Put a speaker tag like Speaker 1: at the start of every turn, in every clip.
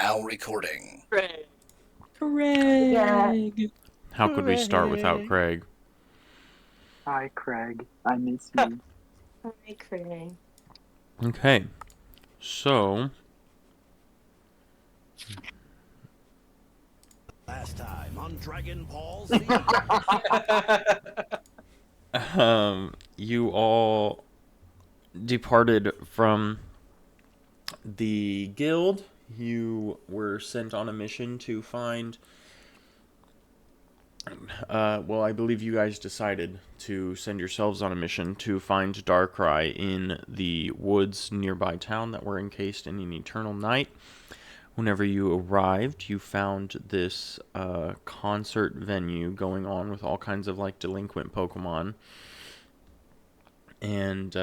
Speaker 1: now recording.
Speaker 2: Craig.
Speaker 3: Craig.
Speaker 4: How could we start without Craig?
Speaker 5: Hi, Craig. I miss you.
Speaker 3: Hi, Craig.
Speaker 4: Okay, so
Speaker 1: Last time on Dragon Ball Z.
Speaker 4: you all departed from the guild. You were sent on a mission to find I believe you guys decided to send yourselves on a mission to find Darkrai in the woods nearby town that were encased in an eternal night. Whenever you arrived, you found this concert venue going on with all kinds of like delinquent Pokemon, and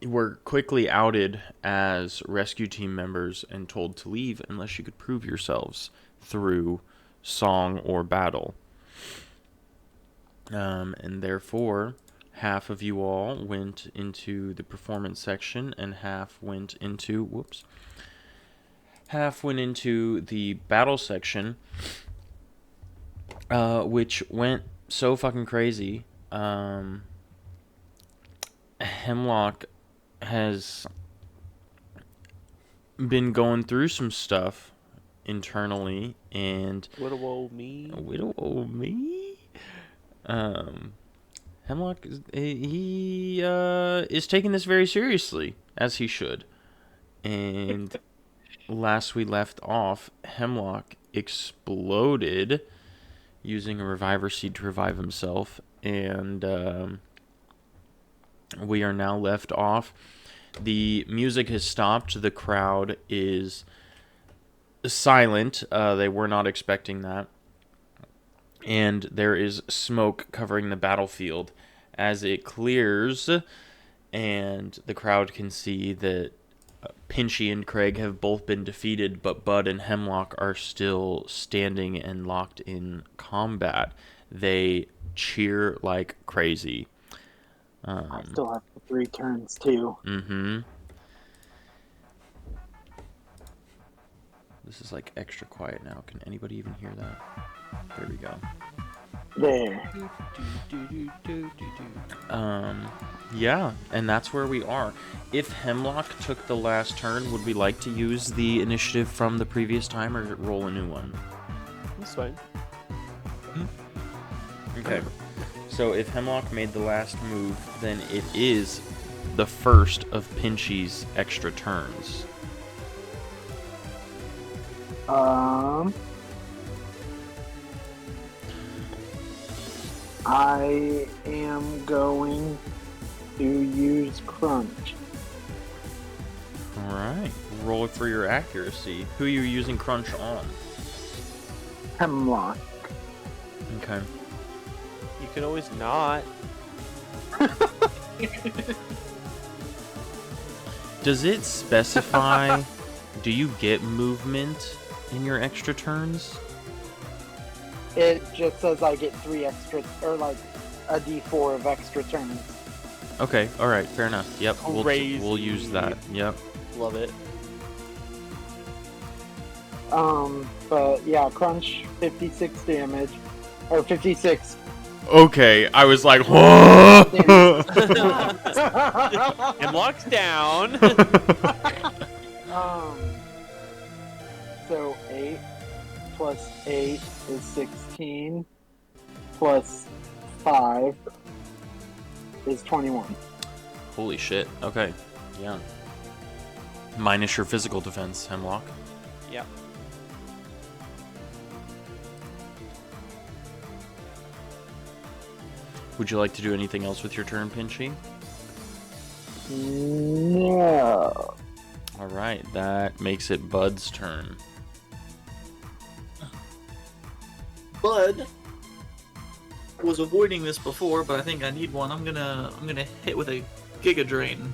Speaker 4: were quickly outed as rescue team members and told to leave unless you could prove yourselves through song or battle. And therefore, half of you all went into the performance section, and half went into the battle section, which went so fucking crazy. Hemlock has been going through some stuff internally, and
Speaker 2: Little old me.
Speaker 4: Hemlock is taking this very seriously, as he should. And last we left off, Hemlock exploded using a reviver seed to revive himself, and we are now left off. The music has stopped. The crowd is silent. They were not expecting that. And there is smoke covering the battlefield. As it clears, and the crowd can see that Pinchy and Craig have both been defeated, but Bud and Hemlock are still standing and locked in combat. They cheer like crazy.
Speaker 5: I still have 3 turns, too.
Speaker 4: Mm-hmm. This is like extra quiet now. Can anybody even hear that? There we go.
Speaker 5: There.
Speaker 4: Yeah, and that's where we are. If Hemlock took the last turn, would we like to use the initiative from the previous time or roll a new one?
Speaker 2: That's fine.
Speaker 4: Okay. So if Hemlock made the last move, then it is the first of Pinchy's extra turns.
Speaker 5: I am going to use Crunch.
Speaker 4: Alright. Roll it for your accuracy. Who are you using Crunch on?
Speaker 5: Hemlock.
Speaker 4: Okay.
Speaker 2: You can always not.
Speaker 4: Does it specify, do you get movement in your extra turns?
Speaker 5: It just says I get 3 extra, or like a d4 of extra turns.
Speaker 4: Okay, alright, fair enough. Yep,
Speaker 2: Crazy.
Speaker 4: we'll use that. Yep.
Speaker 2: Love it.
Speaker 5: But yeah, Crunch 56 damage, or 56.
Speaker 4: Okay, I was like, whoa!
Speaker 2: Hemlock's down.
Speaker 5: So 8 plus 8 is 16, plus 5 is 21.
Speaker 4: Holy shit. Okay, yeah. Minus your physical defense, Hemlock.
Speaker 2: Yep.
Speaker 4: Would you like to do anything else with your turn, Pinchy?
Speaker 5: No.
Speaker 4: Alright, that makes it Bud's turn.
Speaker 6: Bud was avoiding this before, but I think I need one. I'm gonna hit with a Giga Drain.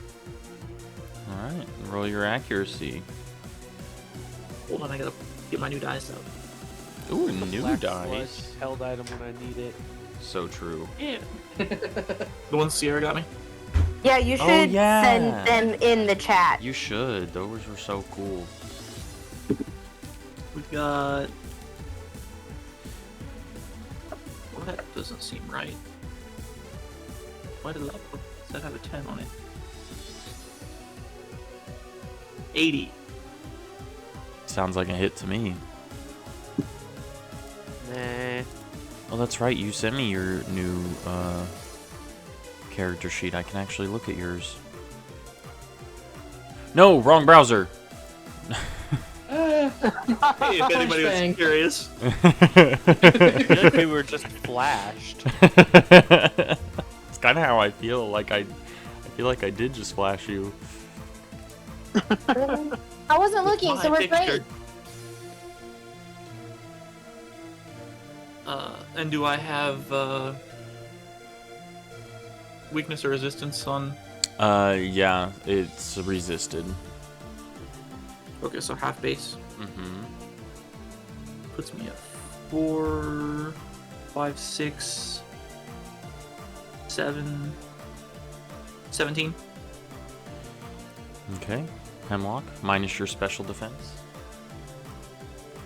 Speaker 4: Alright, roll your accuracy.
Speaker 6: Hold on, I gotta get my new dice out.
Speaker 4: Ooh, new
Speaker 2: Black
Speaker 4: dice.
Speaker 2: Sludge, held item when I need it.
Speaker 4: So true.
Speaker 6: Yeah. The one Sierra got me.
Speaker 3: Yeah, you
Speaker 4: Oh,
Speaker 3: should
Speaker 4: yeah.
Speaker 3: send them in the chat.
Speaker 4: You should. Those were so cool.
Speaker 6: We've got. Well, that doesn't seem right. Why did that have a 10 on it? 80.
Speaker 4: Sounds like a hit to me.
Speaker 2: Nah.
Speaker 4: Oh, that's right. You sent me your new character sheet. I can actually look at yours. No, wrong browser.
Speaker 6: Hey, if anybody was curious.
Speaker 2: I feel like we were just flashed.
Speaker 4: It's kind of how I feel. Like I feel like I did just flash you.
Speaker 3: I wasn't looking, so we're great.
Speaker 6: Picture. And do I have weakness or resistance on?
Speaker 4: Yeah, it's resisted.
Speaker 6: Okay, so half base
Speaker 4: Mm-hmm.
Speaker 6: puts me at 4, 5, 6, 7, 17.
Speaker 4: Okay. Hemlock, minus your special defense.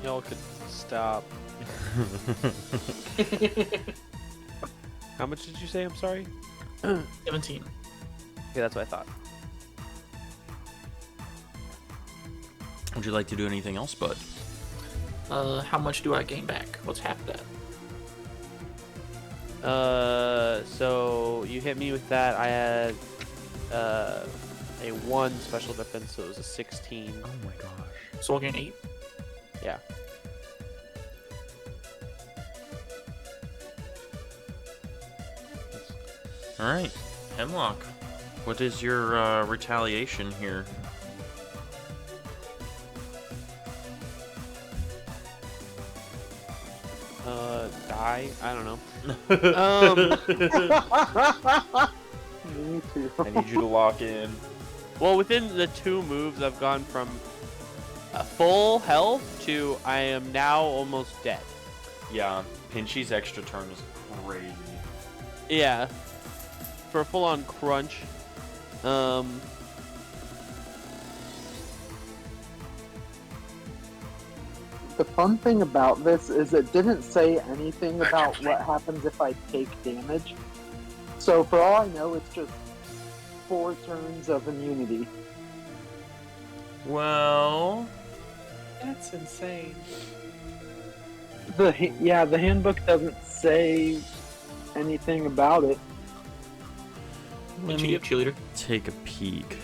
Speaker 2: Y'all could stop. How much did you say? I'm sorry.
Speaker 6: 17.
Speaker 2: Okay, that's what I thought.
Speaker 4: Would you like to do anything else, bud?
Speaker 6: How much do I gain back? What's half that?
Speaker 2: So you hit me with that. I had a 1 special defense, so it was a 16.
Speaker 4: Oh my gosh.
Speaker 6: So I'll gain 8.
Speaker 2: Yeah.
Speaker 4: All right, Hemlock. What is your retaliation here?
Speaker 2: Die? I don't know.
Speaker 5: Me too.
Speaker 4: I need you to lock in.
Speaker 2: Well, within the 2 moves, I've gone from full health to I am now almost dead.
Speaker 4: Yeah, Pinchy's extra turn is crazy.
Speaker 2: Yeah. For a full-on crunch.
Speaker 5: The fun thing about this is it didn't say anything about what happens if I take damage. So for all I know, it's just 4 turns of immunity.
Speaker 4: Well,
Speaker 2: That's insane.
Speaker 5: The handbook doesn't say anything about it.
Speaker 6: What'd you give, cheerleader?
Speaker 4: take a peek.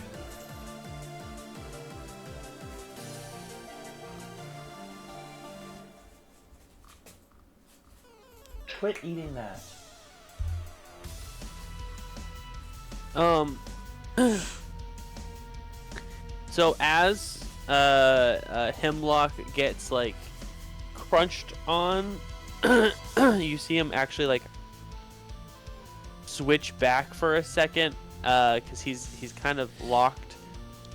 Speaker 4: Quit eating that.
Speaker 2: So as Hemlock gets like crunched on, you see him actually like switch back for a second, because he's kind of locked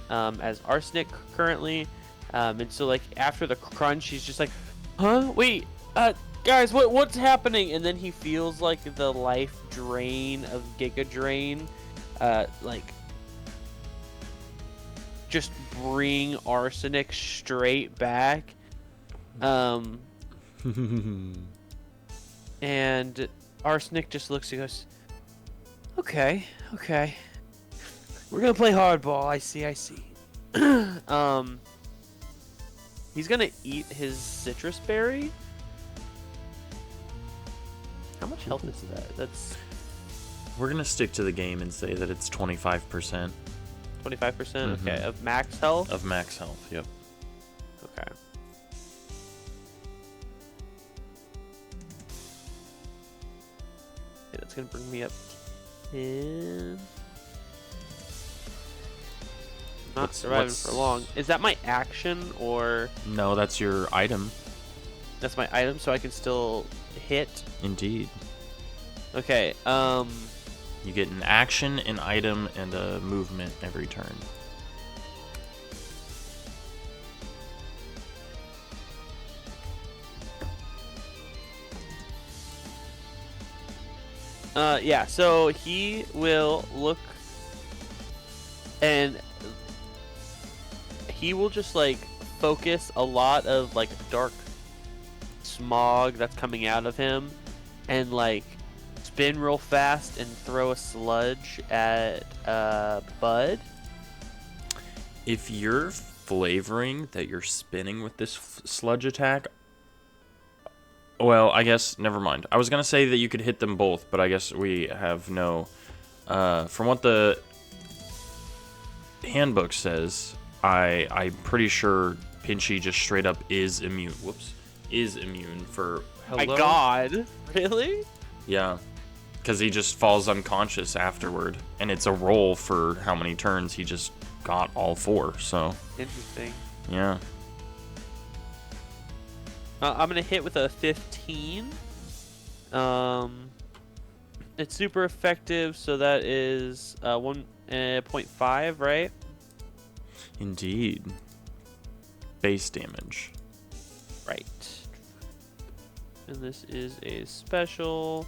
Speaker 2: as Arsenic currently, and so like after the crunch, he's just like, huh? Wait, guys, what's happening? And then he feels like the life drain of Giga Drain, like just bring Arsenic straight back. And Arsenic just looks and goes, okay, we're gonna play hardball. I see. He's gonna eat his citrus berry. How much health is that? That's
Speaker 4: We're gonna stick to the game and say that it's 25%
Speaker 2: 25%.
Speaker 4: Mhm.
Speaker 2: Okay, of max health.
Speaker 4: of max health. Yep.
Speaker 2: Okay. Okay, that's gonna bring me up 10. Not
Speaker 4: What's-
Speaker 2: surviving
Speaker 4: what's-
Speaker 2: for long. Is that my action or
Speaker 4: No, that's your item.
Speaker 2: that's my item? So I can still hit.
Speaker 4: Indeed.
Speaker 2: Okay.
Speaker 4: You get an action, an item, and a movement every turn.
Speaker 2: Yeah. So he will look, and he will just like focus a lot of like dark smog that's coming out of him, and like spin real fast and throw a sludge at Bud.
Speaker 4: If you're flavoring that you're spinning with this sludge attack, well, I guess never mind. I was gonna say that you could hit them both, but I guess we have no. From what the handbook says, I'm pretty sure Pinchy just straight up is immune. Whoops, is immune for. Hello?
Speaker 2: My God, really?
Speaker 4: Yeah, because he just falls unconscious afterward, and it's a roll for how many turns he just got all 4. So
Speaker 2: Interesting.
Speaker 4: yeah.
Speaker 2: I'm gonna hit with a 15. It's super effective, so that is 1.5, right?
Speaker 4: Indeed. Base damage.
Speaker 2: Right. And this is a special,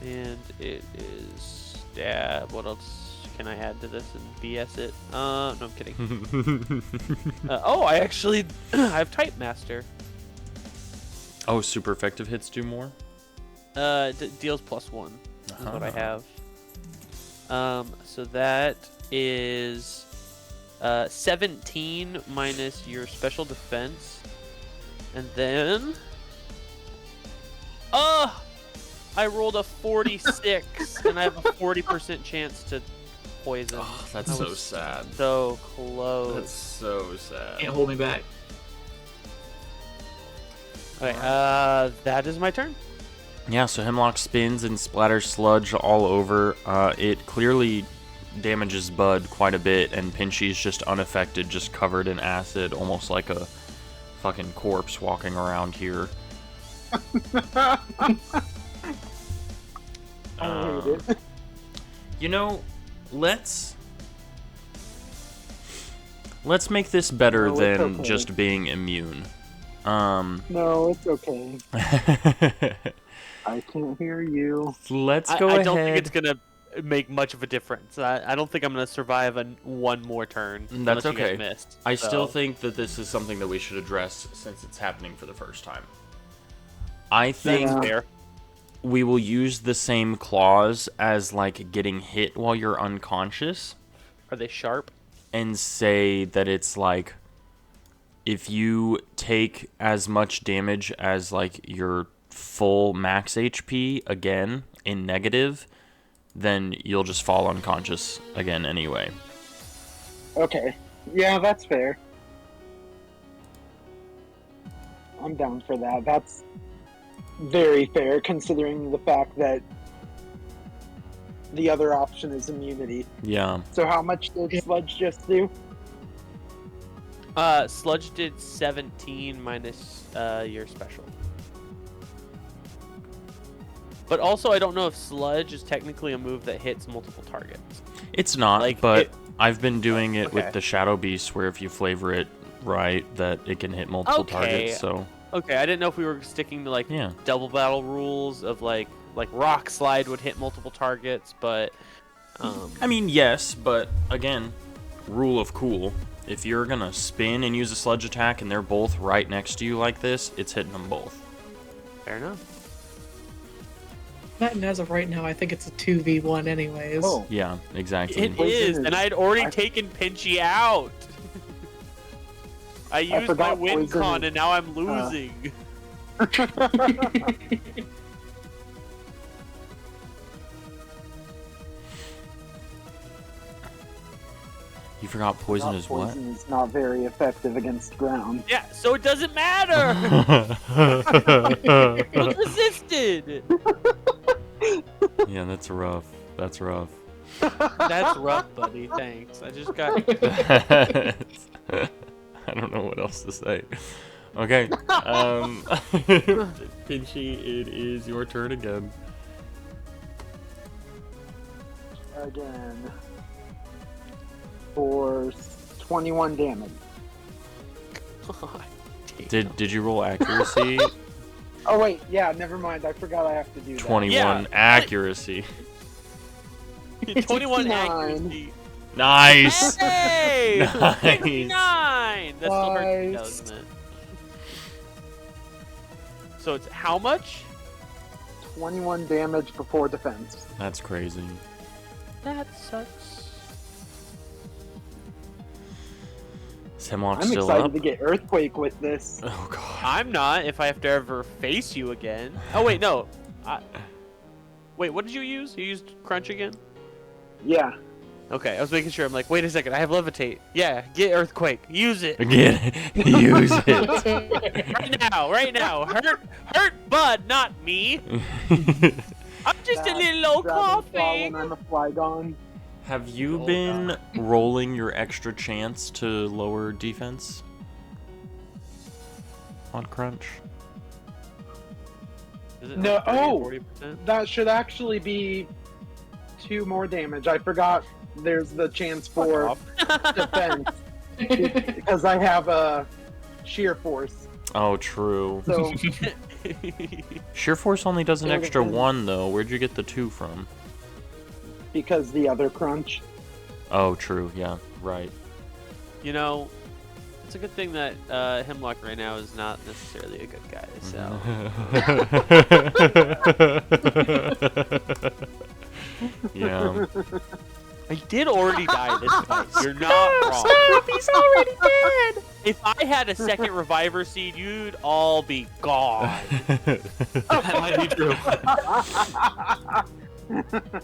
Speaker 2: and it is stab. What else can I add to this and BS it? No, I'm kidding. Oh, I actually I have Type Master.
Speaker 4: Oh, super effective hits do more?
Speaker 2: Deals +1 is what I
Speaker 4: Uh-huh.
Speaker 2: have. So that is 17 minus your special defense, and then I rolled a 46, and I have a 40% chance to poison.
Speaker 4: Oh, that's
Speaker 2: I
Speaker 4: so
Speaker 2: was
Speaker 4: sad.
Speaker 2: So close.
Speaker 4: That's so sad.
Speaker 6: Can't hold me back.
Speaker 2: Okay, that is my turn.
Speaker 4: Yeah, so Hemlock spins and splatters sludge all over. It clearly damages Bud quite a bit, and Pinchy's just unaffected, just covered in acid, almost like a fucking corpse walking around here.
Speaker 5: I hate it.
Speaker 4: You know, let's make this better
Speaker 5: No, it's
Speaker 4: than
Speaker 5: okay.
Speaker 4: just being immune.
Speaker 5: No, it's okay. I can't hear you.
Speaker 4: Let's go ahead.
Speaker 2: I don't think it's gonna make much of a difference. I don't think I'm gonna survive one more turn.
Speaker 4: That's
Speaker 2: unless you guys
Speaker 4: okay.
Speaker 2: missed,
Speaker 4: I
Speaker 2: so.
Speaker 4: still think that this is something that we should address since it's happening for the first time. I think
Speaker 5: Yeah.
Speaker 2: Fair.
Speaker 4: we will use the same clause as like getting hit while you're unconscious,
Speaker 2: Are they sharp?
Speaker 4: and say that it's like if you take as much damage as like your full max HP again in negative, then you'll just fall unconscious again anyway.
Speaker 5: Okay. Yeah, that's fair. I'm down for that. That's very fair considering the fact that the other option is immunity.
Speaker 4: Yeah.
Speaker 5: So how much did Sludge just do?
Speaker 2: Sludge did 17 minus your special. But also, I don't know if Sludge is technically a move that hits multiple targets.
Speaker 4: It's not,
Speaker 2: Like,
Speaker 4: but
Speaker 2: it-
Speaker 4: I've been doing it
Speaker 2: Okay.
Speaker 4: with the Shadow Beast, where if you flavor it right, that it can hit multiple
Speaker 2: Okay.
Speaker 4: targets. So
Speaker 2: Okay, I didn't know if we were sticking to like
Speaker 4: yeah,
Speaker 2: double battle rules of like Rock Slide would hit multiple targets, but
Speaker 4: I mean yes, but again, rule of cool: if you're gonna spin and use a sludge attack and they're both right next to you like this, it's hitting them both.
Speaker 2: fair enough.
Speaker 7: And as of right now, I think it's a 2v1 anyways.
Speaker 5: Oh,
Speaker 4: Yeah, exactly.
Speaker 2: It
Speaker 5: Poison
Speaker 2: is,
Speaker 5: is-
Speaker 2: and I had already
Speaker 5: I-
Speaker 2: taken Pinchy out. I used my
Speaker 5: forgot
Speaker 2: win
Speaker 5: poison
Speaker 2: con,
Speaker 5: is-
Speaker 2: and now I'm losing.
Speaker 4: You forgot poison is what?
Speaker 5: Poison is not very effective against ground.
Speaker 2: Yeah, so it doesn't matter. It resisted.
Speaker 4: Yeah, that's rough. That's rough.
Speaker 2: That's rough, buddy. Thanks. I just got.
Speaker 4: I don't know what else to say. Okay. Pinchy, it is your turn again.
Speaker 5: Again. For 21 damage.
Speaker 2: God damn.
Speaker 4: Did you roll accuracy?
Speaker 5: Oh wait, yeah, never mind. I forgot I have to do that.
Speaker 4: 21
Speaker 2: Yeah.
Speaker 4: accuracy.
Speaker 2: 21
Speaker 5: 69.
Speaker 2: accuracy.
Speaker 4: Nice.
Speaker 2: Hey!
Speaker 4: Nice.
Speaker 2: 59! That still hurts,
Speaker 7: Nice.
Speaker 2: doesn't it? So it's how much?
Speaker 5: 21 damage before defense.
Speaker 4: That's crazy.
Speaker 2: That sucks.
Speaker 4: Is Hemlock
Speaker 5: I'm
Speaker 4: still
Speaker 5: excited
Speaker 4: up?
Speaker 5: to get Earthquake with this.
Speaker 4: Oh god.
Speaker 2: I'm not if I have to ever face you again. Oh, wait, no. Wait, what did you use? You used Crunch again?
Speaker 5: Yeah.
Speaker 2: Okay, I was making sure. I'm like, wait a second, I have Levitate. Yeah, get Earthquake. Use it.
Speaker 4: Again, use it.
Speaker 2: Right now. Hurt Bud, not me. I'm just a little low coughing.
Speaker 5: I'm a Flygon.
Speaker 4: Have you
Speaker 2: Oh,
Speaker 4: been rolling your extra chance to lower defense on Crunch?
Speaker 2: Is it
Speaker 5: No,
Speaker 2: like 30,
Speaker 5: oh.
Speaker 2: 40%?
Speaker 5: That should actually be 2 more damage. I forgot there's the chance for defense because I have a Sheer Force.
Speaker 4: Oh, true.
Speaker 5: So
Speaker 4: Sheer Force only does an
Speaker 5: Yeah,
Speaker 4: extra
Speaker 5: because-
Speaker 4: 1 though. Where'd you get the 2 from?
Speaker 5: because the other Crunch.
Speaker 4: Oh, true. Yeah, right.
Speaker 2: You know, it's a good thing that Hemlock right now is not necessarily a good guy. So
Speaker 4: Yeah.
Speaker 2: I did already die this fight. You're not wrong.
Speaker 4: He's already dead.
Speaker 2: If I had a second Reviver Seed, you'd all be gone.
Speaker 6: That might be true.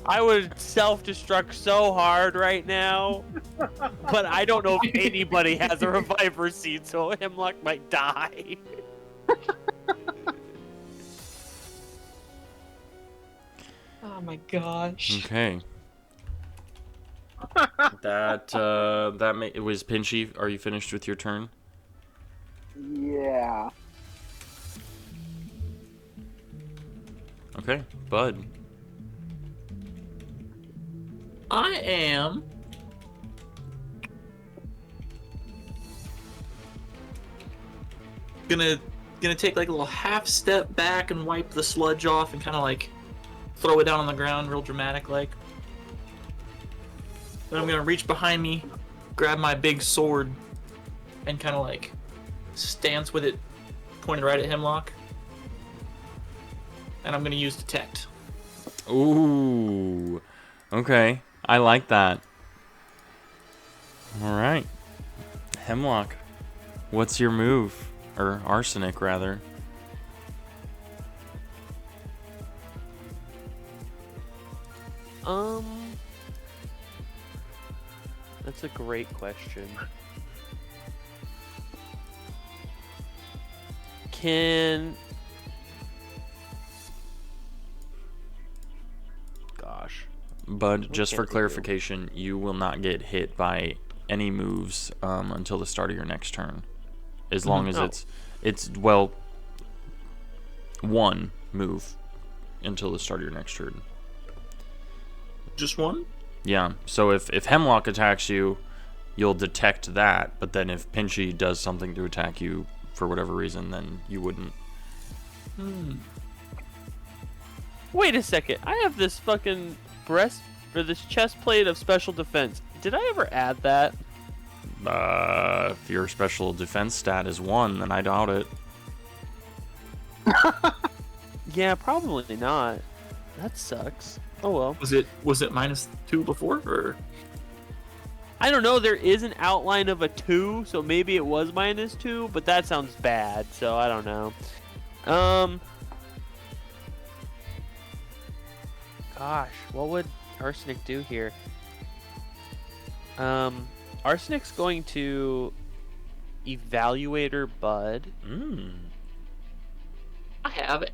Speaker 2: I would self-destruct so hard right now, but I don't know if anybody has a Reviver Seed, so Hemlock might die.
Speaker 7: Oh my gosh.
Speaker 4: Okay. It was Pinchy. Are you finished with your turn?
Speaker 5: Yeah.
Speaker 4: Okay, Bud.
Speaker 6: I am gonna take like a little half step back and wipe the sludge off and kind of like throw it down on the ground real dramatic like. Then I'm gonna reach behind me, grab my big sword, and kind of like stance with it pointed right at Hemlock. And I'm gonna use Detect.
Speaker 4: Ooh. Okay. I like that. All right. Hemlock. What's your move? Or Arsenic, rather.
Speaker 2: That's a great question. Gosh.
Speaker 4: But just for
Speaker 2: can't we do?
Speaker 4: clarification, you will not get hit by any moves until the start of your next turn. As long as
Speaker 2: Oh.
Speaker 4: it's well, one move until the start of your next turn.
Speaker 6: Just one?
Speaker 4: Yeah. So if Hemlock attacks you, you'll detect that. But then if Pinchy does something to attack you for whatever reason, then you wouldn't.
Speaker 2: Wait a second. I have this fucking this chest plate of special defense. Did I ever add that?
Speaker 4: If your special defense stat is 1, then I doubt it.
Speaker 2: Yeah, probably not. That sucks. Oh well.
Speaker 6: Was it -2 before or?
Speaker 2: I don't know. There is an outline of a 2, so maybe it was -2, but that sounds bad. So I don't know. Gosh, what would Arsenic do here? Arsenic's going to Evaluator Bud.
Speaker 6: I have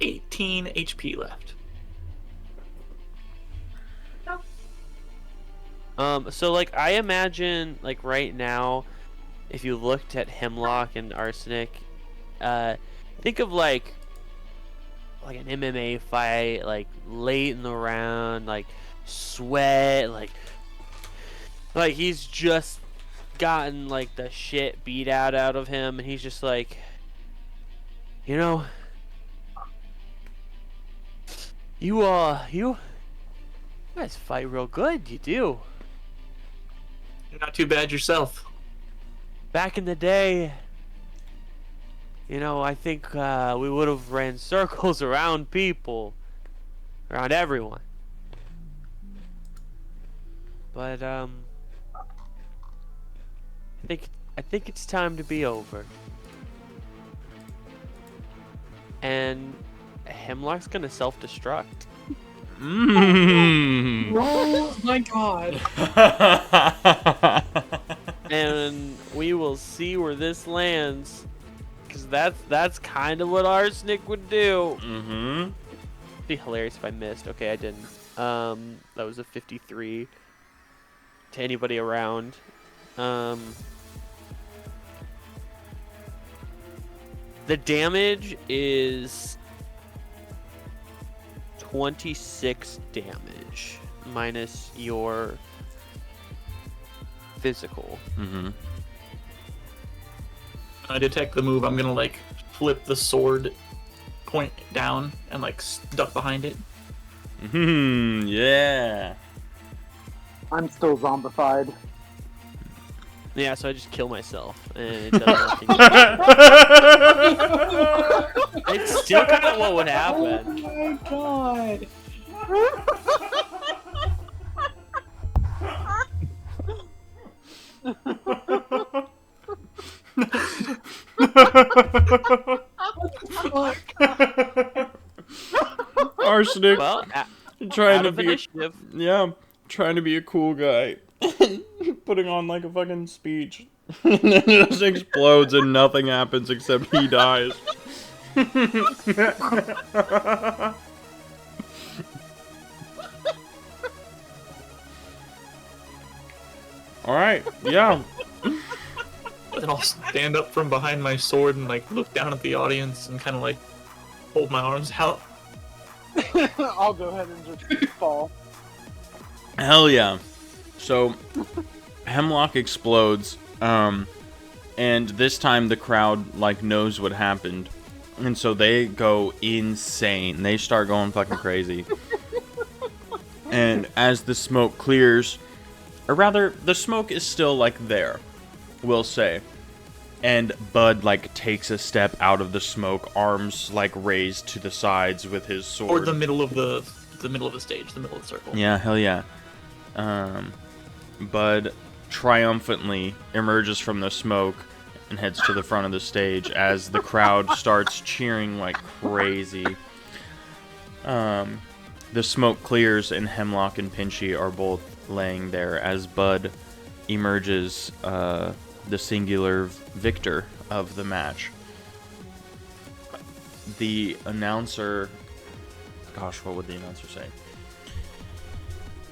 Speaker 6: 18 HP left.
Speaker 2: So like I imagine like right now, if you looked at Hemlock and Arsenic, think of like an MMA fight, like late in the round, like sweat, like he's just gotten like the shit beat out of him, and he's just like, you know, you guys fight real good, you do.
Speaker 6: You're not too bad yourself.
Speaker 2: Back in the day, you know, I think we would have ran circles around people, around everyone. But I think it's time to be over. And Hemlock's gonna self-destruct.
Speaker 4: Mmm.
Speaker 7: Oh my god.
Speaker 2: And we will see where this lands. Cause that's kind of what Arsenic would do.
Speaker 4: Mm-hmm.
Speaker 2: It'd be hilarious if I missed. Okay, I didn't. That was a 53 to anybody around. The damage is 26 damage minus your physical.
Speaker 4: Mm-hmm.
Speaker 6: I detect the move. I'm gonna like flip the sword point down and like duck behind it.
Speaker 4: Mm-hmm. Yeah.
Speaker 5: I'm still zombified.
Speaker 2: Yeah, so I just kill myself, and it does nothing. It's still kind of what would happen.
Speaker 7: Oh my god.
Speaker 4: Arsenic
Speaker 2: Well,
Speaker 4: trying
Speaker 2: out
Speaker 4: to
Speaker 2: of
Speaker 4: be
Speaker 2: initiative.
Speaker 4: trying to be a cool guy. Putting on like a fucking speech. And then it just explodes and nothing happens except he dies. Alright, yeah.
Speaker 6: And I'll stand up from behind my sword and like look down at the audience and kind of like hold my arms out.
Speaker 5: I'll go ahead and just fall.
Speaker 4: Hell yeah. So, Hemlock explodes, and this time the crowd, like, knows what happened. And so they go insane. They start going fucking crazy. And as the smoke clears, or rather, the smoke is still, like, there, we'll say. And Bud, like, takes a step out of the smoke, arms, like, raised to the sides with his sword.
Speaker 6: Or the middle of the middle of the stage, the middle of the circle.
Speaker 4: Yeah, hell yeah. Bud triumphantly emerges from the smoke and heads to the front of the stage as the crowd starts cheering like crazy. The smoke clears and Hemlock and Pinchy are both laying there as Bud emerges the singular victor of the match. The announcer... Gosh, what would the announcer say?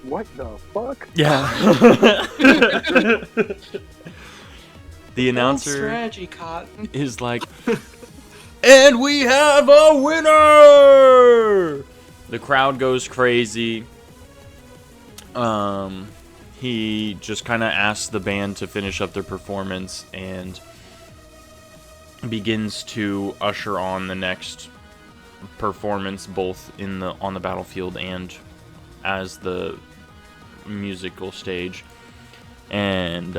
Speaker 5: What the fuck?
Speaker 4: Yeah. The announcer
Speaker 7: Strategy, Cotton.
Speaker 4: is like, and we have a winner! The crowd goes crazy. He just kind of asks the band to finish up their performance and begins to usher on the next performance, both on the battlefield and as the musical stage. And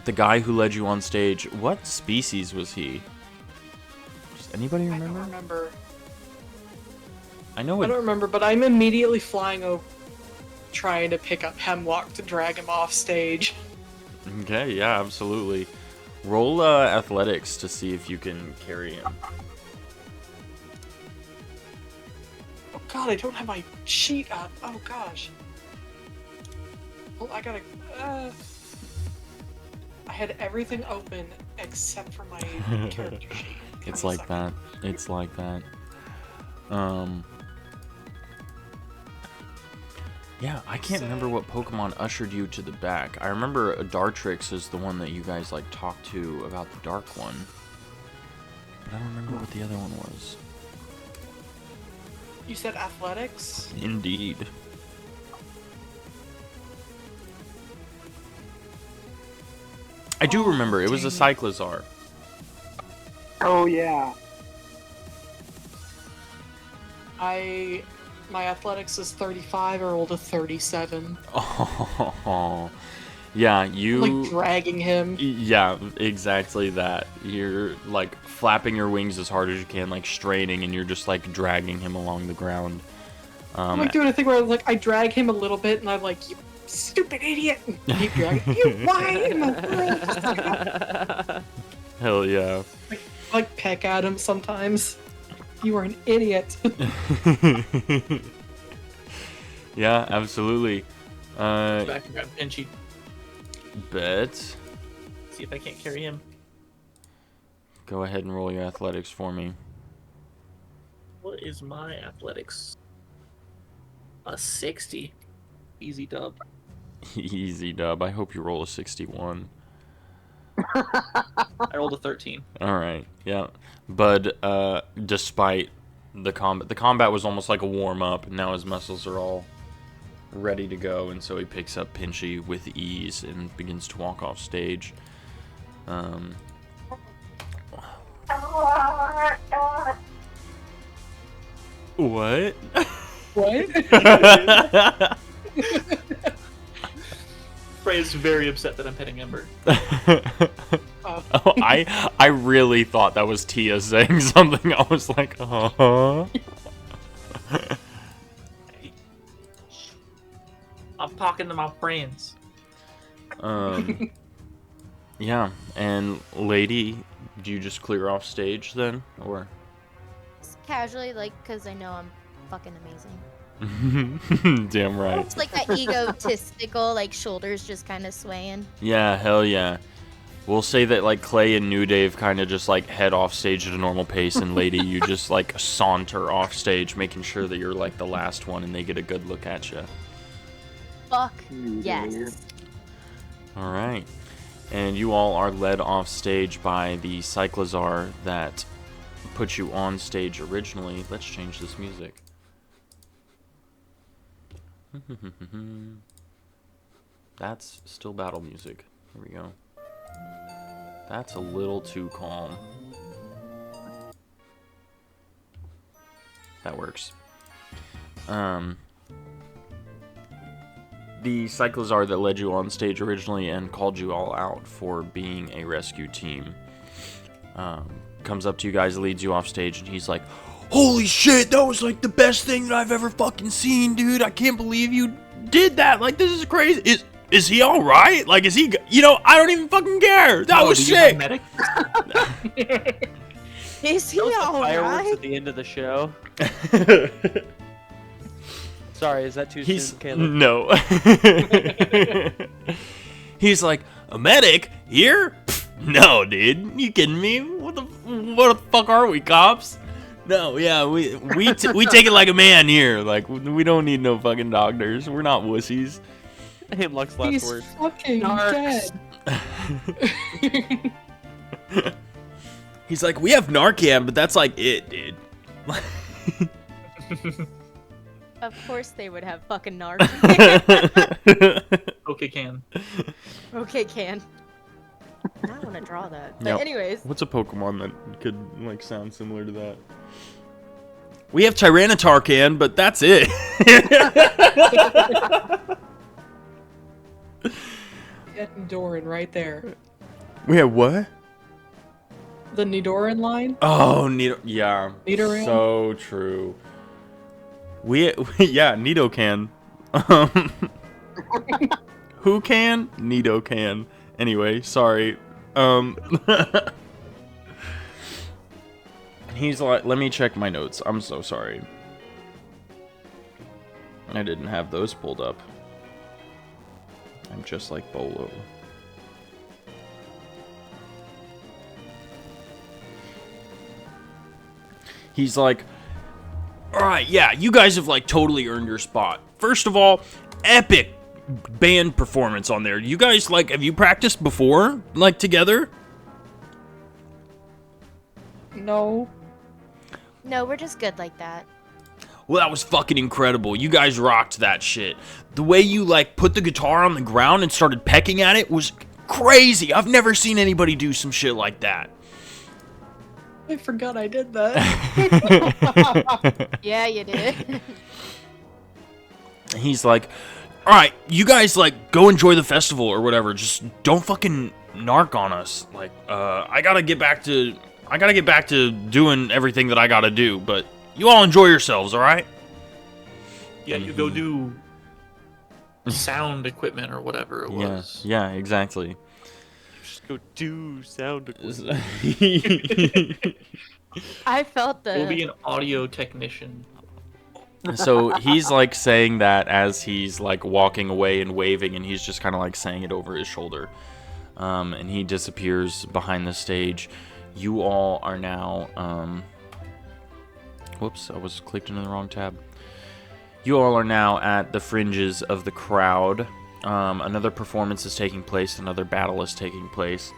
Speaker 4: the guy who led you on stage, what species was he? Does anybody
Speaker 7: I
Speaker 4: remember?
Speaker 7: don't remember.
Speaker 4: I know
Speaker 7: I
Speaker 4: it.
Speaker 7: don't remember, but I'm immediately flying over, trying to pick up Hemlock to drag him off stage.
Speaker 4: Okay, yeah, absolutely. Roll athletics to see if you can carry him.
Speaker 7: Oh god, I don't have my sheet up. Oh gosh. Well, I gotta. I had everything open except for my character sheet.
Speaker 4: It's
Speaker 7: Give me a
Speaker 4: like
Speaker 7: second.
Speaker 4: that. It's like that. Yeah, I can't remember what Pokemon ushered you to the back. I remember Dartrix is the one that you guys like talked to about the dark one. But I don't remember what the other one was.
Speaker 7: You said athletics?
Speaker 4: Indeed. I do remember. It was a
Speaker 7: dang
Speaker 4: Cyclizar.
Speaker 5: Oh yeah.
Speaker 7: I My athletics is 35. I rolled a 37.
Speaker 4: Oh, yeah,
Speaker 7: I'm,
Speaker 4: you.
Speaker 7: like dragging him.
Speaker 4: Yeah, exactly that. You're like flapping your wings as hard as you can, like straining, and you're just like dragging him along the ground.
Speaker 7: I'm like doing a thing where like I drag him a little bit, and I'm like, "You stupid idiot!" And keep dragging. You whine.
Speaker 4: Hell yeah.
Speaker 7: Like peck at him sometimes. You are an idiot.
Speaker 4: Yeah, absolutely.
Speaker 6: Back and grab Pinchy.
Speaker 4: Bet.
Speaker 6: See if I can't carry him.
Speaker 4: Go ahead and roll your athletics for me.
Speaker 6: What is my athletics? A 60. Easy dub.
Speaker 4: Easy dub. I hope you roll a 61.
Speaker 6: I rolled a 13.
Speaker 4: All right. Yeah. Bud, despite the combat was almost like a warm up, and now his muscles are all ready to go, and so he picks up Pinchy with ease and begins to walk off stage. What?
Speaker 7: What?
Speaker 6: Frey is very upset that I'm petting Ember.
Speaker 4: Oh, I really thought that was Tia saying something. I was like, huh?
Speaker 6: I'm talking to my friends.
Speaker 4: Yeah, and lady, do you just clear off stage then, or?
Speaker 3: Just casually, like, because I know I'm fucking amazing.
Speaker 4: Damn right.
Speaker 3: It's like that egotistical, like, shoulders just kind of swaying.
Speaker 4: Yeah, hell yeah. We'll say that like Clay and New Dave kind of just like head off stage at a normal pace, and lady, you just like saunter off stage, making sure that you're like the last one, and they get a good look at you.
Speaker 3: Fuck yes.
Speaker 4: All right. And you all are led off stage by the Cyclozar that put you on stage originally. Let's change this music. That's still battle music. Here we go. That's a little too calm. That works. The Cyclozar that led you on stage originally and called you all out for being a rescue team comes up to you guys, leads you off stage, and he's like, "Holy shit, that was like the best thing that I've ever fucking seen, dude. I can't believe you did that. Like, this is crazy. Is he all right? Like, is he? You know, I don't even fucking care. That was sick."
Speaker 3: Is he
Speaker 2: Those are
Speaker 3: all
Speaker 2: fireworks
Speaker 3: right?
Speaker 2: at the end of the show. Sorry, is that too soon, Caleb?
Speaker 4: No. He's like, "A medic here? Pfft, no, dude. You kidding me? What the fuck are we, cops? No, yeah, we take it like a man here. Like, we don't need no fucking doctors. We're not wussies."
Speaker 2: Hemlock's last
Speaker 7: He's
Speaker 2: words.
Speaker 7: fucking dead.
Speaker 4: He's like, "We have Narcan, but that's like it, dude."
Speaker 3: Of course they would have fucking narc.
Speaker 6: Okay, can.
Speaker 3: Okay, can. I want to draw that. But
Speaker 4: Yep.
Speaker 3: anyways,
Speaker 4: What's a Pokemon that could like sound similar to that? We have Tyranitarcan, but that's it.
Speaker 7: Get Nidoran right there.
Speaker 4: We have what?
Speaker 7: The Nidoran line?
Speaker 4: Oh, yeah.
Speaker 7: Nidoran?
Speaker 4: So true. Yeah, Nidocan. Who can? Nidocan. Anyway, sorry. He's like, let me check my notes. I'm so sorry. I didn't have those pulled up. I'm just like Bolo. He's like, "Alright, yeah, you guys have like totally earned your spot. First of all, epic band performance on there. You guys like, have you practiced before? Like together?"
Speaker 7: No.
Speaker 3: no, we're just good like that.
Speaker 4: Well, that was fucking incredible. You guys rocked that shit. The way you like put the guitar on the ground and started pecking at it was crazy. I've never seen anybody do some shit like that.
Speaker 7: I forgot I did that.
Speaker 3: Yeah, you did.
Speaker 4: He's like, all right, you guys like go enjoy the festival or whatever. Just don't fucking narc on us. Like, I gotta get back to doing everything that I gotta do. But you all enjoy yourselves, all right?
Speaker 6: Yeah, you go do sound equipment or whatever it was.
Speaker 4: Yeah, exactly.
Speaker 2: Just go do sound.
Speaker 3: I felt
Speaker 6: We'll be
Speaker 3: the.
Speaker 6: an audio technician.
Speaker 4: So he's like saying that as he's like walking away and waving, and he's just kind of like saying it over his shoulder. And he disappears behind the stage. You all are now. Whoops, I was clicked into the wrong tab. You all are now at the fringes of the crowd. Another performance is taking place, another battle is taking place.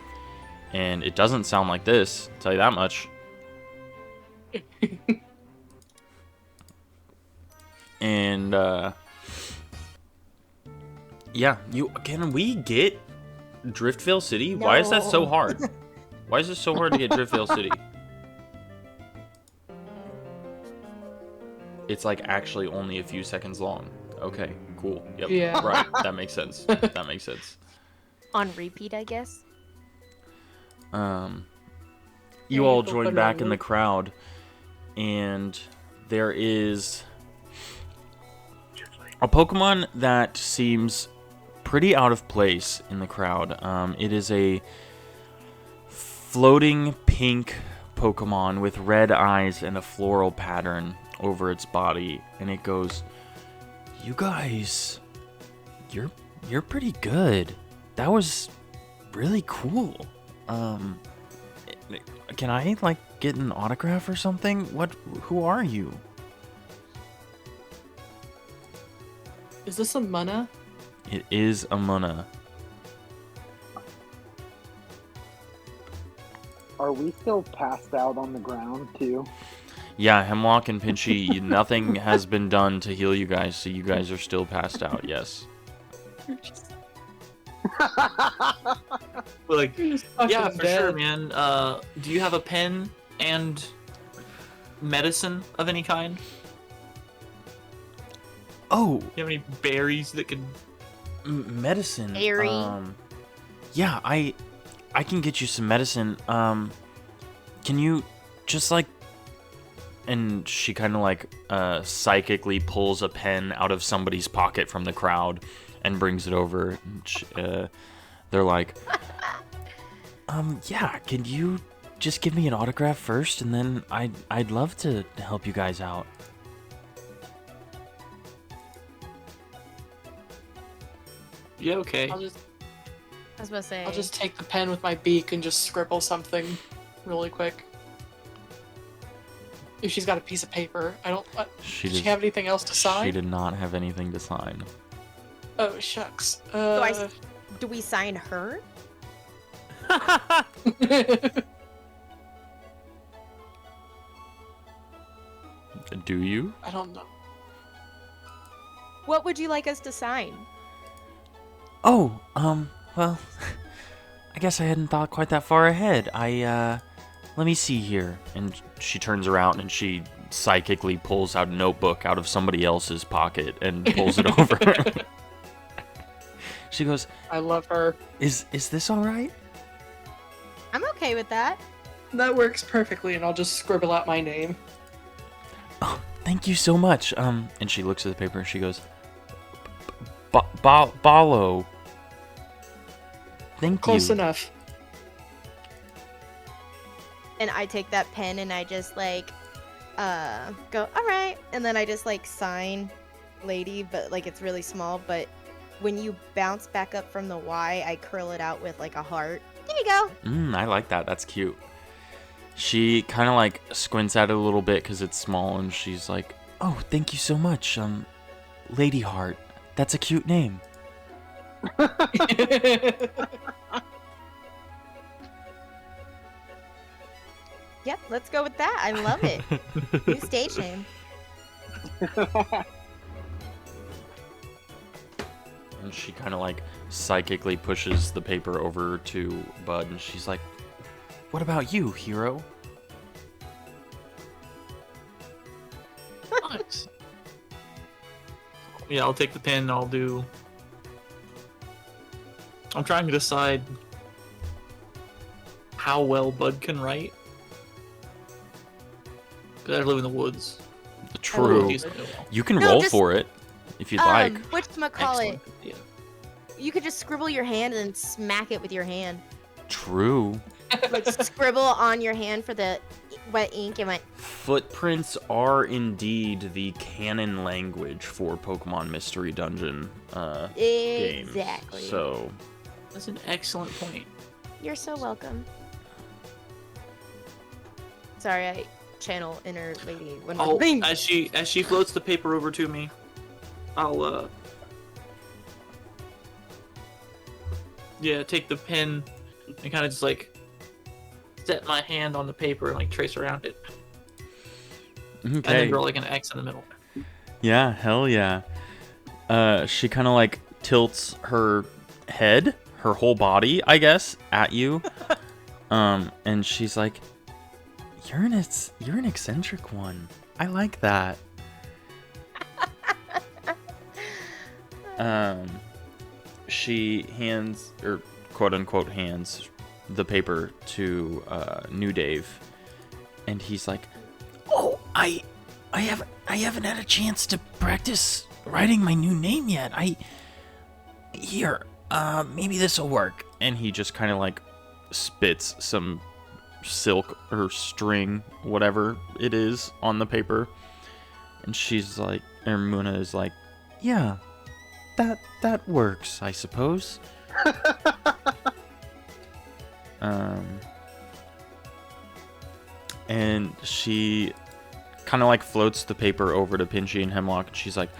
Speaker 4: And it doesn't sound like this, I'll tell you that much. And, yeah, can we get Driftvale City? Why is that so
Speaker 3: No.
Speaker 4: hard? Why is it so hard to get Driftvale City? It's like actually only a few seconds long. Okay, cool. Yep.
Speaker 7: Yeah.
Speaker 4: Right. That makes sense. That makes sense.
Speaker 3: On repeat, I guess.
Speaker 4: You
Speaker 7: Yeah,
Speaker 4: all
Speaker 7: you go
Speaker 4: join
Speaker 7: put it
Speaker 4: back
Speaker 7: on
Speaker 4: in the
Speaker 7: loop.
Speaker 4: crowd, and there is a Pokemon that seems pretty out of place in the crowd. It is a floating pink Pokemon with red eyes and a floral pattern over its body, and it goes, "You guys, you're pretty good. That was really cool. Can I like get an autograph or something? Who are you?"
Speaker 7: Is this a Munna?
Speaker 4: It is a Munna.
Speaker 5: Are we still passed out on the ground too?
Speaker 4: Yeah, Hemlock and Pinchy, nothing has been done to heal you guys, so you guys are still passed out, yes.
Speaker 6: Like,
Speaker 7: You're just fucking
Speaker 6: yeah, for sure,
Speaker 7: dead.
Speaker 6: man. Do you have a pen and medicine of any kind?
Speaker 4: Oh,
Speaker 6: Do you have any berries that could?
Speaker 4: medicine.
Speaker 3: Airy.
Speaker 4: Yeah, I can get you some medicine. Can you just like... And she kind of like psychically pulls a pen out of somebody's pocket from the crowd and brings it over. And they're like, yeah, can you just give me an autograph first, and then I'd love to help you guys out.
Speaker 6: Yeah, okay.
Speaker 3: I was about to say.
Speaker 7: I'll just take the pen with my beak and just scribble something really quick. If she's got a piece of paper, I don't.
Speaker 4: She
Speaker 7: Does she
Speaker 4: does-
Speaker 7: have anything else to sign?
Speaker 4: She did not have anything to sign.
Speaker 7: Oh shucks.
Speaker 3: Do we sign her?
Speaker 4: Do you?
Speaker 7: I don't know.
Speaker 3: What would you like us to sign?
Speaker 4: Oh, well, I guess I hadn't thought quite that far ahead. Let me see here. And she turns around and she psychically pulls out a notebook out of somebody else's pocket and pulls it over. She goes,
Speaker 7: I love her.
Speaker 4: is this all right?
Speaker 3: I'm okay with that.
Speaker 7: That works perfectly, and I'll just scribble out my name.
Speaker 4: Oh, thank you so much. And she looks at the paper and she goes, Balo. Thank
Speaker 7: Close
Speaker 4: you.
Speaker 7: enough.
Speaker 3: And I take that pen and I just like go, all right. And then I just like sign lady, but like it's really small. But when you bounce back up from the Y, I curl it out with like a heart. There you go.
Speaker 4: I like that. That's cute. She kind of like squints at it a little bit because it's small, and she's like, "Oh, thank you so much, Lady Heart. That's a cute name."
Speaker 3: Yep, let's go with that. I love it. New stage name.
Speaker 4: And she kind of like psychically pushes the paper over to Bud, and she's like, "What about you, hero?"
Speaker 6: Nice. Yeah, I'll take the pin. I'll do. I'm trying to decide how well Bud can write. Because I live in the woods.
Speaker 4: True.
Speaker 6: Decently well.
Speaker 4: You can
Speaker 3: No,
Speaker 4: roll
Speaker 3: just-
Speaker 4: for it if you'd like.
Speaker 3: Whatchamacallit,
Speaker 6: Excellent. Yeah.
Speaker 3: you could just scribble your hand and smack it with your hand.
Speaker 4: True.
Speaker 3: Like scribble on your hand for the wet ink and went.
Speaker 4: Footprints are indeed the canon language for Pokemon Mystery Dungeon games.
Speaker 3: Exactly.
Speaker 4: So,
Speaker 6: That's an excellent point.
Speaker 3: You're so welcome. Sorry, I channel inner lady when
Speaker 6: Oh,
Speaker 3: I'm
Speaker 6: as she floats the paper over to me, I'll take the pen and kind of just like set my hand on the paper and like trace around it, and
Speaker 4: okay.
Speaker 6: then draw like an X in the middle.
Speaker 4: Yeah, hell yeah. She kind of like tilts her head, her whole body, I guess, at you. And she's like, you're an eccentric one. I like that. She hands, or quote unquote hands, the paper to New Dave, and he's like, "Oh, I haven't had a chance to practice writing my new name yet. Maybe this will work." And he just kind of like spits some silk or string, whatever it is, on the paper, and she's like, or Muna is like, "Yeah, that works, I suppose." And she kind of like floats the paper over to Pinchy and Hemlock, and she's like,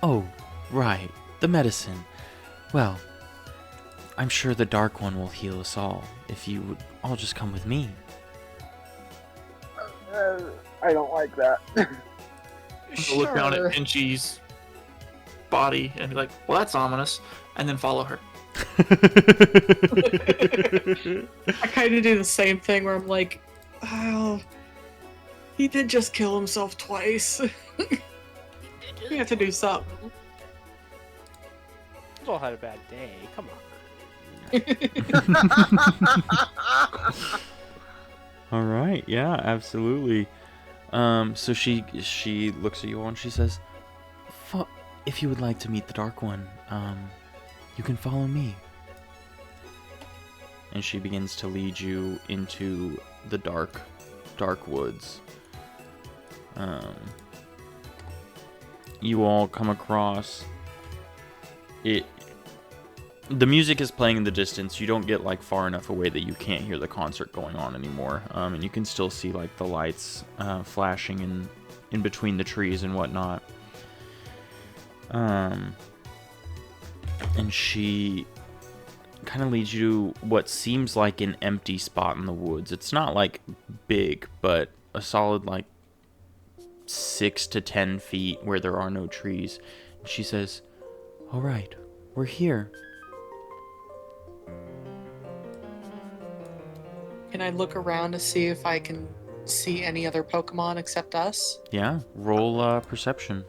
Speaker 4: "Oh, right, the medicine. Well, I'm sure the Dark One will heal us all if you would all just come with me."
Speaker 5: I don't like that.
Speaker 6: I'll look down at Pinchy's body and be like, "Well, that's ominous," and then follow her.
Speaker 7: I kind of do the same thing where I'm like, oh, he did just kill himself twice. We have to do something.
Speaker 2: We've all had a bad day. Come on.
Speaker 4: All right, yeah, absolutely. So she looks at you all and she says, "If you would like to meet the Dark One, you can follow me." And she begins to lead you into the dark woods. You all come across it. The music is playing in the distance. You don't get like far enough away that you can't hear the concert going on anymore. And you can still see like the lights flashing in between the trees and whatnot. And she kind of leads you to what seems like an empty spot in the woods. It's not like big, but a solid like 6 to 10 feet where there are no trees. And she says, "All right, we're here."
Speaker 7: Can I look around to see if I can see any other Pokemon except us?
Speaker 4: Yeah, roll perception.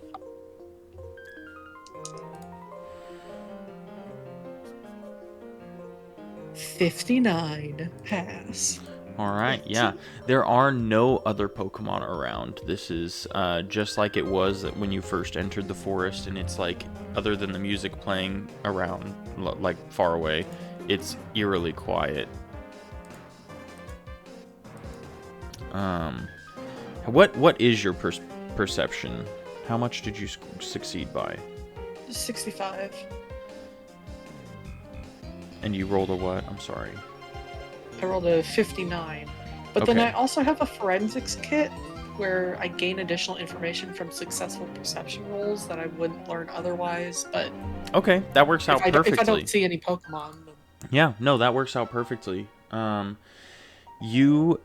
Speaker 7: $59 pass.
Speaker 4: All right, yeah. There are no other Pokemon around. This is just like it was when you first entered the forest, and it's like, other than the music playing around, like far away, it's eerily quiet. What is your perception? How much did you succeed by?
Speaker 7: 65.
Speaker 4: And you rolled a what? I'm sorry.
Speaker 7: I rolled a 59. But then
Speaker 4: Okay.
Speaker 7: I also have a forensics kit where I gain additional information from successful perception rolls that I wouldn't learn otherwise. But
Speaker 4: Okay, that works out
Speaker 7: if I
Speaker 4: perfectly.
Speaker 7: don't see any Pokemon, then
Speaker 4: Yeah, no, that works out perfectly. You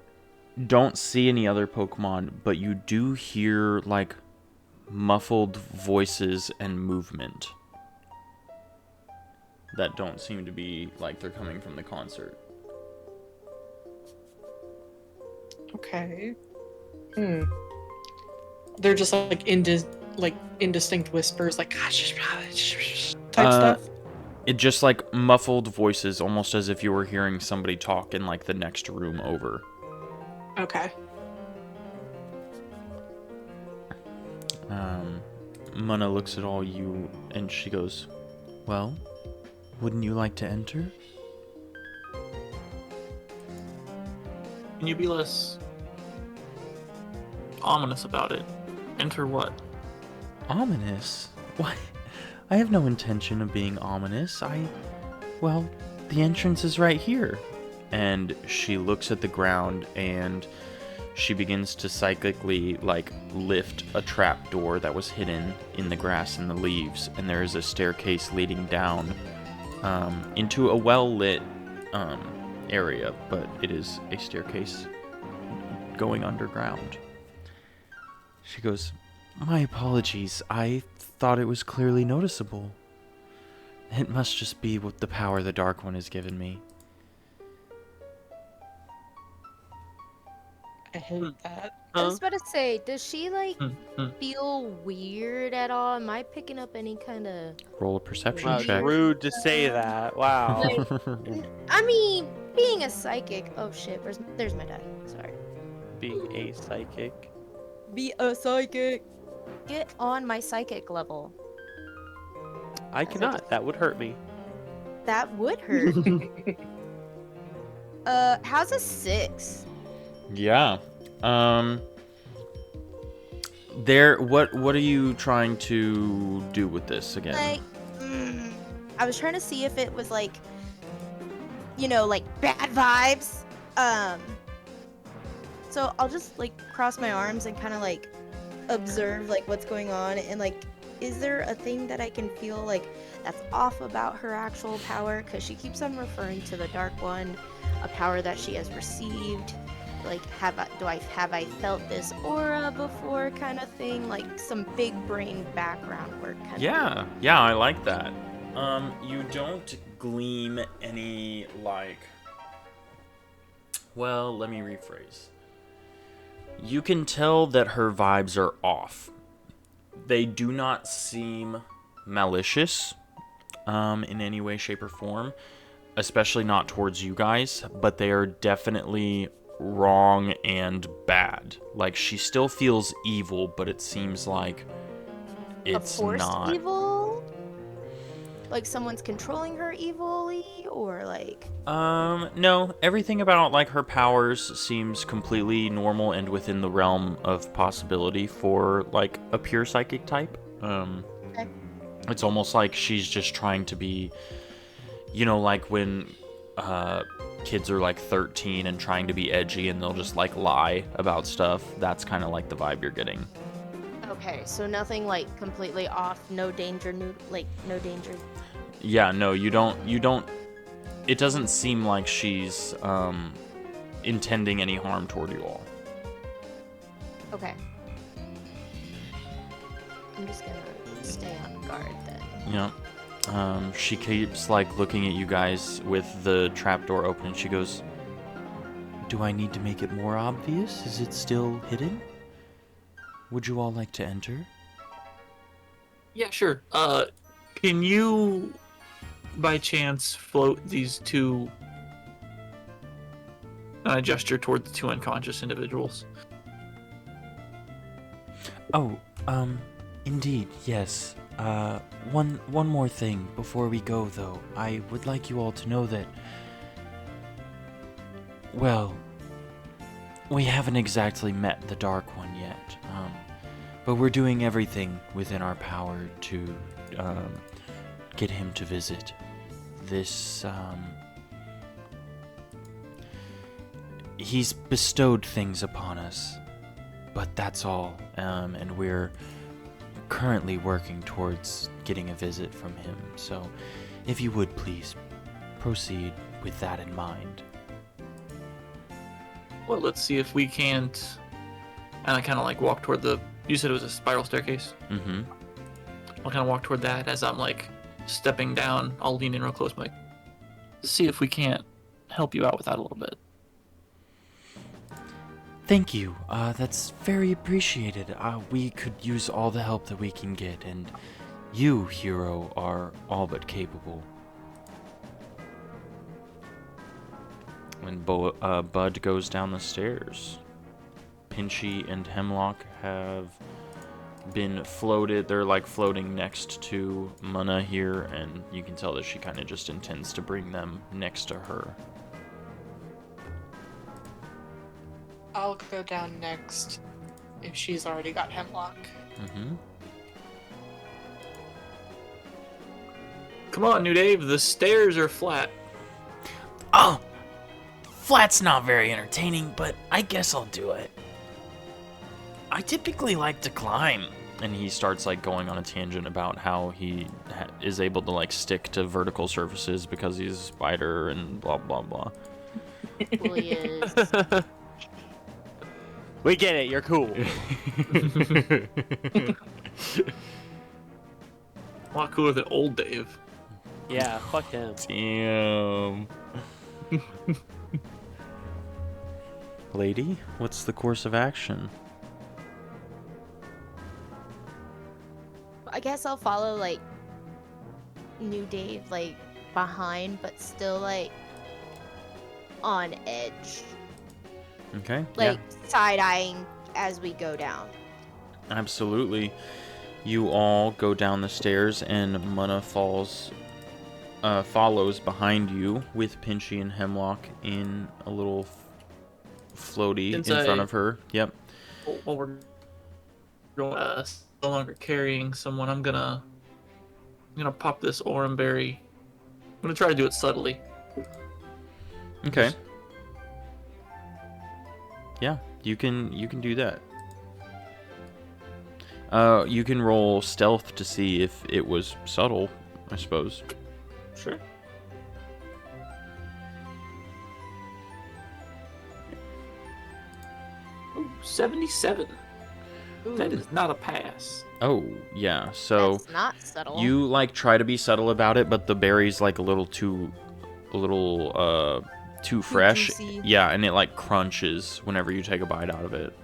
Speaker 4: don't see any other Pokemon, but you do hear like muffled voices and movement that don't seem to be like they're coming from the concert.
Speaker 7: okay. they're just like indistinct whispers, like type
Speaker 4: Uh,
Speaker 7: stuff.
Speaker 4: It just like muffled voices, almost as if you were hearing somebody talk in like the next room over.
Speaker 7: Okay.
Speaker 4: Munna looks at all you and she goes, "Well, wouldn't you like to enter?"
Speaker 6: Can you be less ominous about it? Enter what?
Speaker 4: Ominous? Why? I have no intention of being ominous. Well, the entrance is right here. And she looks at the ground and she begins to psychically, like, lift a trap door that was hidden in the grass and the leaves. And there is a staircase leading down into a well-lit area, but it is a staircase going underground. She goes, "My apologies. I thought it was clearly noticeable. It must just be with the power the Dark One has given me."
Speaker 7: I hate that.
Speaker 3: I was about to say, does she like
Speaker 6: Hmm.
Speaker 3: feel weird at all? Am I picking up any kind of?
Speaker 4: Roll a perception
Speaker 2: Wow,
Speaker 4: check.
Speaker 2: rude to say that. Wow.
Speaker 3: I mean, being a psychic. Oh shit! There's my die. Sorry.
Speaker 2: Being a psychic.
Speaker 3: Be a psychic. Get on my psychic level.
Speaker 2: I cannot. That would hurt me.
Speaker 3: That would hurt. How's a 6?
Speaker 4: Yeah. What are you trying to do with this again?
Speaker 3: Like, I was trying to see if it was like, like bad vibes. So I'll just like cross my arms and kind of like observe like what's going on and like, is there a thing that I can feel like that's off about her actual power? Because she keeps on referring to the Dark One, a power that she has received. Like, have I felt this aura before, kind of thing? Like some big brain background work. Kind of thing.
Speaker 4: Yeah, I like that. You don't glean any like. Well, let me rephrase. You can tell that her vibes are off. They do not seem malicious in any way, shape, or form, especially not towards you guys, but they are definitely wrong and bad. Like, she still feels evil, but it seems like it's
Speaker 3: A forced
Speaker 4: not.
Speaker 3: evil? Like someone's controlling her evilly, or like?
Speaker 4: No. Everything about like her powers seems completely normal and within the realm of possibility for like a pure psychic type.
Speaker 3: Okay.
Speaker 4: It's almost like she's just trying to be, like when kids are like 13 and trying to be edgy and they'll just like lie about stuff. That's kind of like the vibe you're getting.
Speaker 3: Okay, so nothing like completely off, no danger, no danger.
Speaker 4: Yeah, no, you don't. It doesn't seem like she's intending any harm toward you all.
Speaker 3: Okay. I'm just gonna stay on guard then.
Speaker 4: Yeah. She keeps like looking at you guys with the trapdoor open and she goes, "Do I need to make it more obvious? Is it still hidden? Would you all like to enter?"
Speaker 6: Yeah, sure. Can you, by chance, float these two? And I gesture toward the two unconscious individuals.
Speaker 4: Oh, indeed, yes. One more thing before we go, though. I would like you all to know that, well, we haven't exactly met the Dark One yet, but we're doing everything within our power to, get him to visit. This, he's bestowed things upon us, but that's all, and we're currently working towards getting a visit from him, so if you would please proceed with that in mind.
Speaker 6: Well, let's see if we can't. And I kind of like walk toward the. You said it was a spiral staircase.
Speaker 4: Mm-hmm.
Speaker 6: I'll kind of walk toward that as I'm like stepping down. I'll lean in real close, like, see if we can't help you out with that a little bit.
Speaker 4: Thank you. That's very appreciated. We could use all the help that we can get, and you, hero, are all but capable. When Bud goes down the stairs, Pinchy and Hemlock have been floated. They're like floating next to Munna here, and you can tell that she kind of just intends to bring them next to her.
Speaker 7: I'll go down next if she's already got Hemlock.
Speaker 4: Mm-hmm.
Speaker 6: Come on, New Dave. The stairs are flat.
Speaker 8: Oh, flat's not very entertaining, but I guess I'll do it. I typically like to climb.
Speaker 4: And he starts like going on a tangent about how he is able to like stick to vertical surfaces because he's a spider and blah blah blah.
Speaker 3: Well, he is.
Speaker 2: We get it. You're cool.
Speaker 6: A lot cooler than old Dave.
Speaker 2: Yeah. Fuck him.
Speaker 4: Damn. Lady, what's the course of action?
Speaker 3: I guess I'll follow like New Dave like behind, but still like on edge,
Speaker 4: Okay.
Speaker 3: like side eyeing as we go down.
Speaker 4: Absolutely. You all go down the stairs, and Munna follows behind you with Pinchy and Hemlock in a little floaty
Speaker 6: Since
Speaker 4: in front
Speaker 6: I-
Speaker 4: of her. Yep.
Speaker 6: While we're going, no longer carrying someone, I'm gonna pop this Oranberry. I'm gonna try to do it subtly.
Speaker 4: Okay. Yeah, you can do that. You can roll stealth to see if it was subtle, I suppose.
Speaker 6: Sure. Ooh, 77. That is not a pass.
Speaker 4: Oh, yeah. So
Speaker 3: That's not subtle.
Speaker 4: you like try to be subtle about it, but the berry's like a little too fresh.
Speaker 3: juicy.
Speaker 4: Yeah, and it like crunches whenever you take a bite out of it.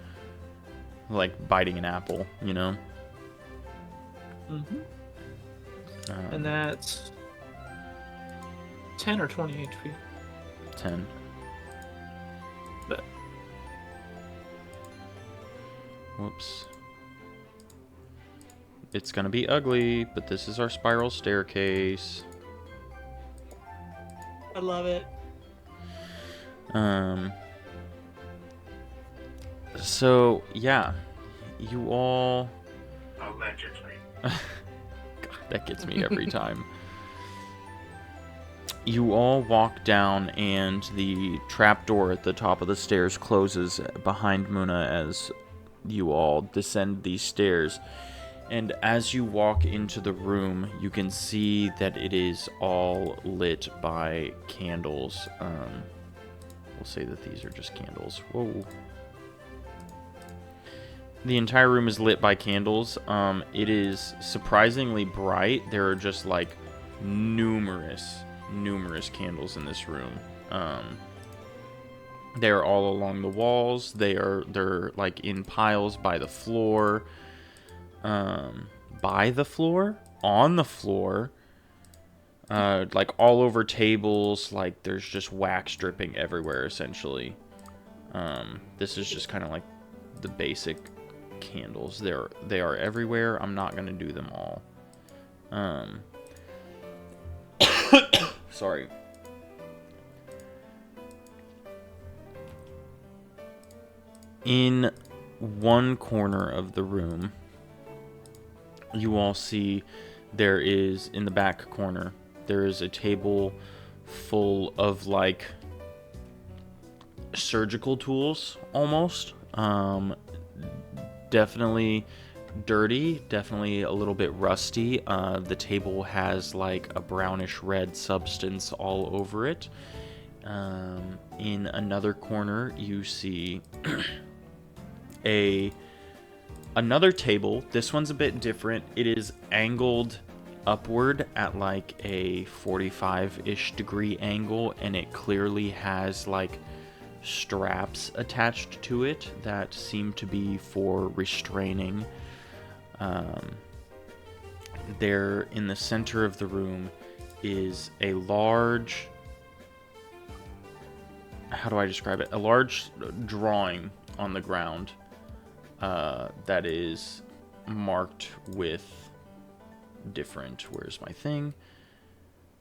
Speaker 4: Like biting an apple, you know?
Speaker 6: Mm-hmm.
Speaker 4: Uh,
Speaker 6: And that's 10 or 20 HP.
Speaker 4: 10.
Speaker 6: But
Speaker 4: Whoops. It's gonna be ugly, but this is our spiral staircase.
Speaker 7: I love it.
Speaker 4: So, yeah. You all...
Speaker 1: Allegedly.
Speaker 4: God, that gets me every time. You all walk down, and the trapdoor at the top of the stairs closes behind Munna as you all descend these stairs. And as you walk into the room, you can see that it is all lit by candles. We'll say that these are just candles. Whoa. The entire room is lit by candles. It is surprisingly bright. There are just like numerous candles in this room. They're all along the walls. They're like in piles by the floor. On the floor. Like all over tables. Like there's just wax dripping everywhere essentially. This is just kind of like the basic candles. They are everywhere. I'm not gonna do them all. Sorry. In one corner of the room, you all see there is, in the back corner, there is a table full of like surgical tools almost. Definitely dirty, definitely a little bit rusty. The table has like a brownish red substance all over it. In another corner, you see another table. This one's a bit different. It is angled upward at like a 45-ish degree angle, and it clearly has like straps attached to it that seem to be for restraining. There in the center of the room is a large, how do I describe it? A large drawing on the ground that is marked with different, where's my thing?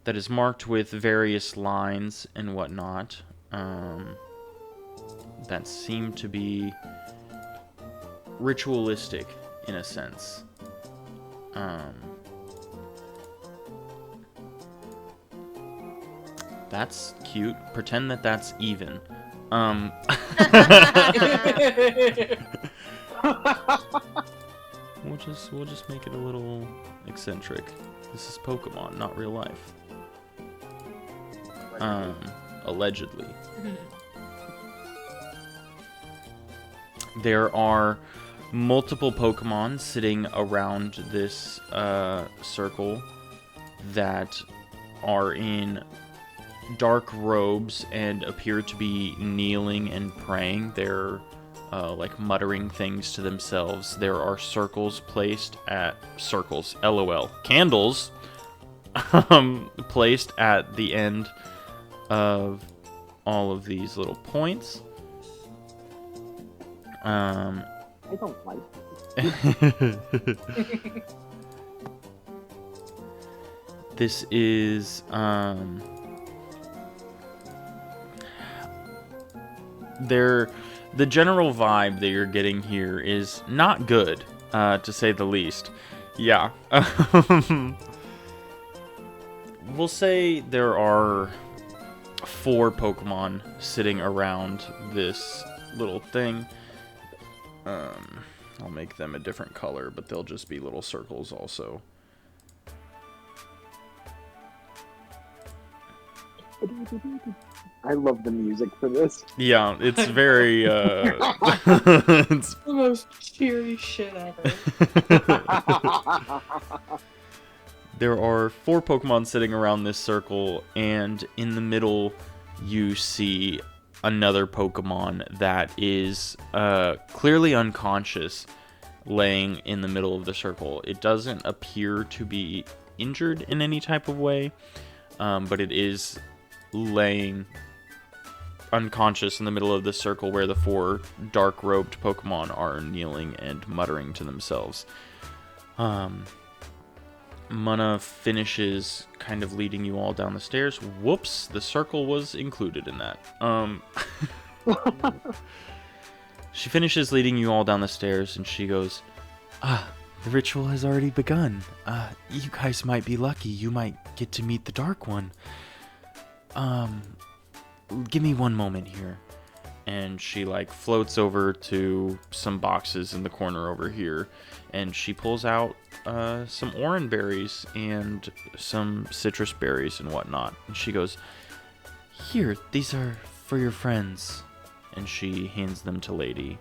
Speaker 4: That is marked with various lines and whatnot that seem to be ritualistic in a sense. That's cute. Pretend that that's even. We'll just make it a little eccentric. This is Pokemon, not real life. Allegedly. There are multiple Pokemon sitting around this circle that are in dark robes and appear to be kneeling and praying. They're like muttering things to themselves. There are circles placed at circles, LOL, candles placed at the end of all of these little points.
Speaker 5: I don't like
Speaker 4: This is the general vibe that you're getting here is not good, to say the least. Yeah. We'll say there are 4 Pokemon sitting around this little thing. I'll make them a different color, but they'll just be little circles also.
Speaker 5: I love the music for this.
Speaker 4: Yeah, it's very it's
Speaker 7: The most cheery shit ever.
Speaker 4: There are 4 Pokemon sitting around this circle, and in the middle you see another Pokemon that is clearly unconscious, laying in the middle of the circle. It doesn't appear to be injured in any type of way, but it is laying unconscious in the middle of the circle where the 4 dark-robed Pokemon are kneeling and muttering to themselves. Mana finishes kind of leading you all down the stairs. Whoops, the circle was included in that. She finishes leading you all down the stairs, and she goes, the ritual has already begun. You guys might be lucky. You might get to meet the Dark One. Give me one moment here. And she, like, floats over to some boxes in the corner over here, and she pulls out some orange berries and some citrus berries and whatnot. And she goes, here, these are for your friends. And she hands them to Lady.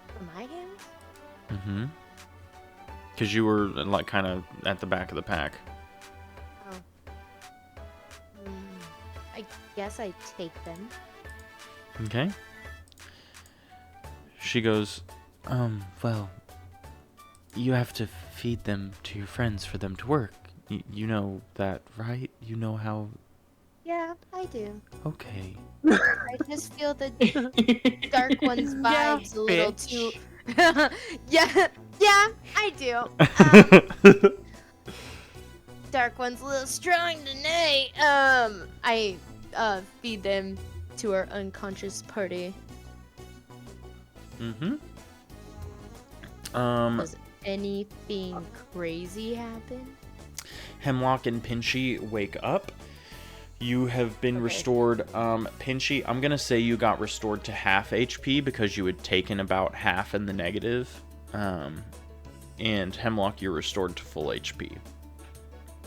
Speaker 3: For my hands?
Speaker 4: Mm-hmm. Because you were, like, kind of at the back of the pack.
Speaker 3: I guess I take them.
Speaker 4: Okay. She goes, well, you have to feed them to your friends for them to work. You know that, right? You know how...
Speaker 3: Yeah, I do.
Speaker 4: Okay.
Speaker 3: I just feel the Dark One's vibes a little too... yeah, I do. Dark One's a little strong tonight. I feed them to our unconscious party.
Speaker 4: Mm-hmm.
Speaker 3: Does anything crazy happen?
Speaker 4: Hemlock and Pinchy wake up. You have been
Speaker 3: Okay.
Speaker 4: restored. Pinchy, I'm gonna say you got restored to half HP because you had taken about half in the negative. And Hemlock, you're restored to full HP.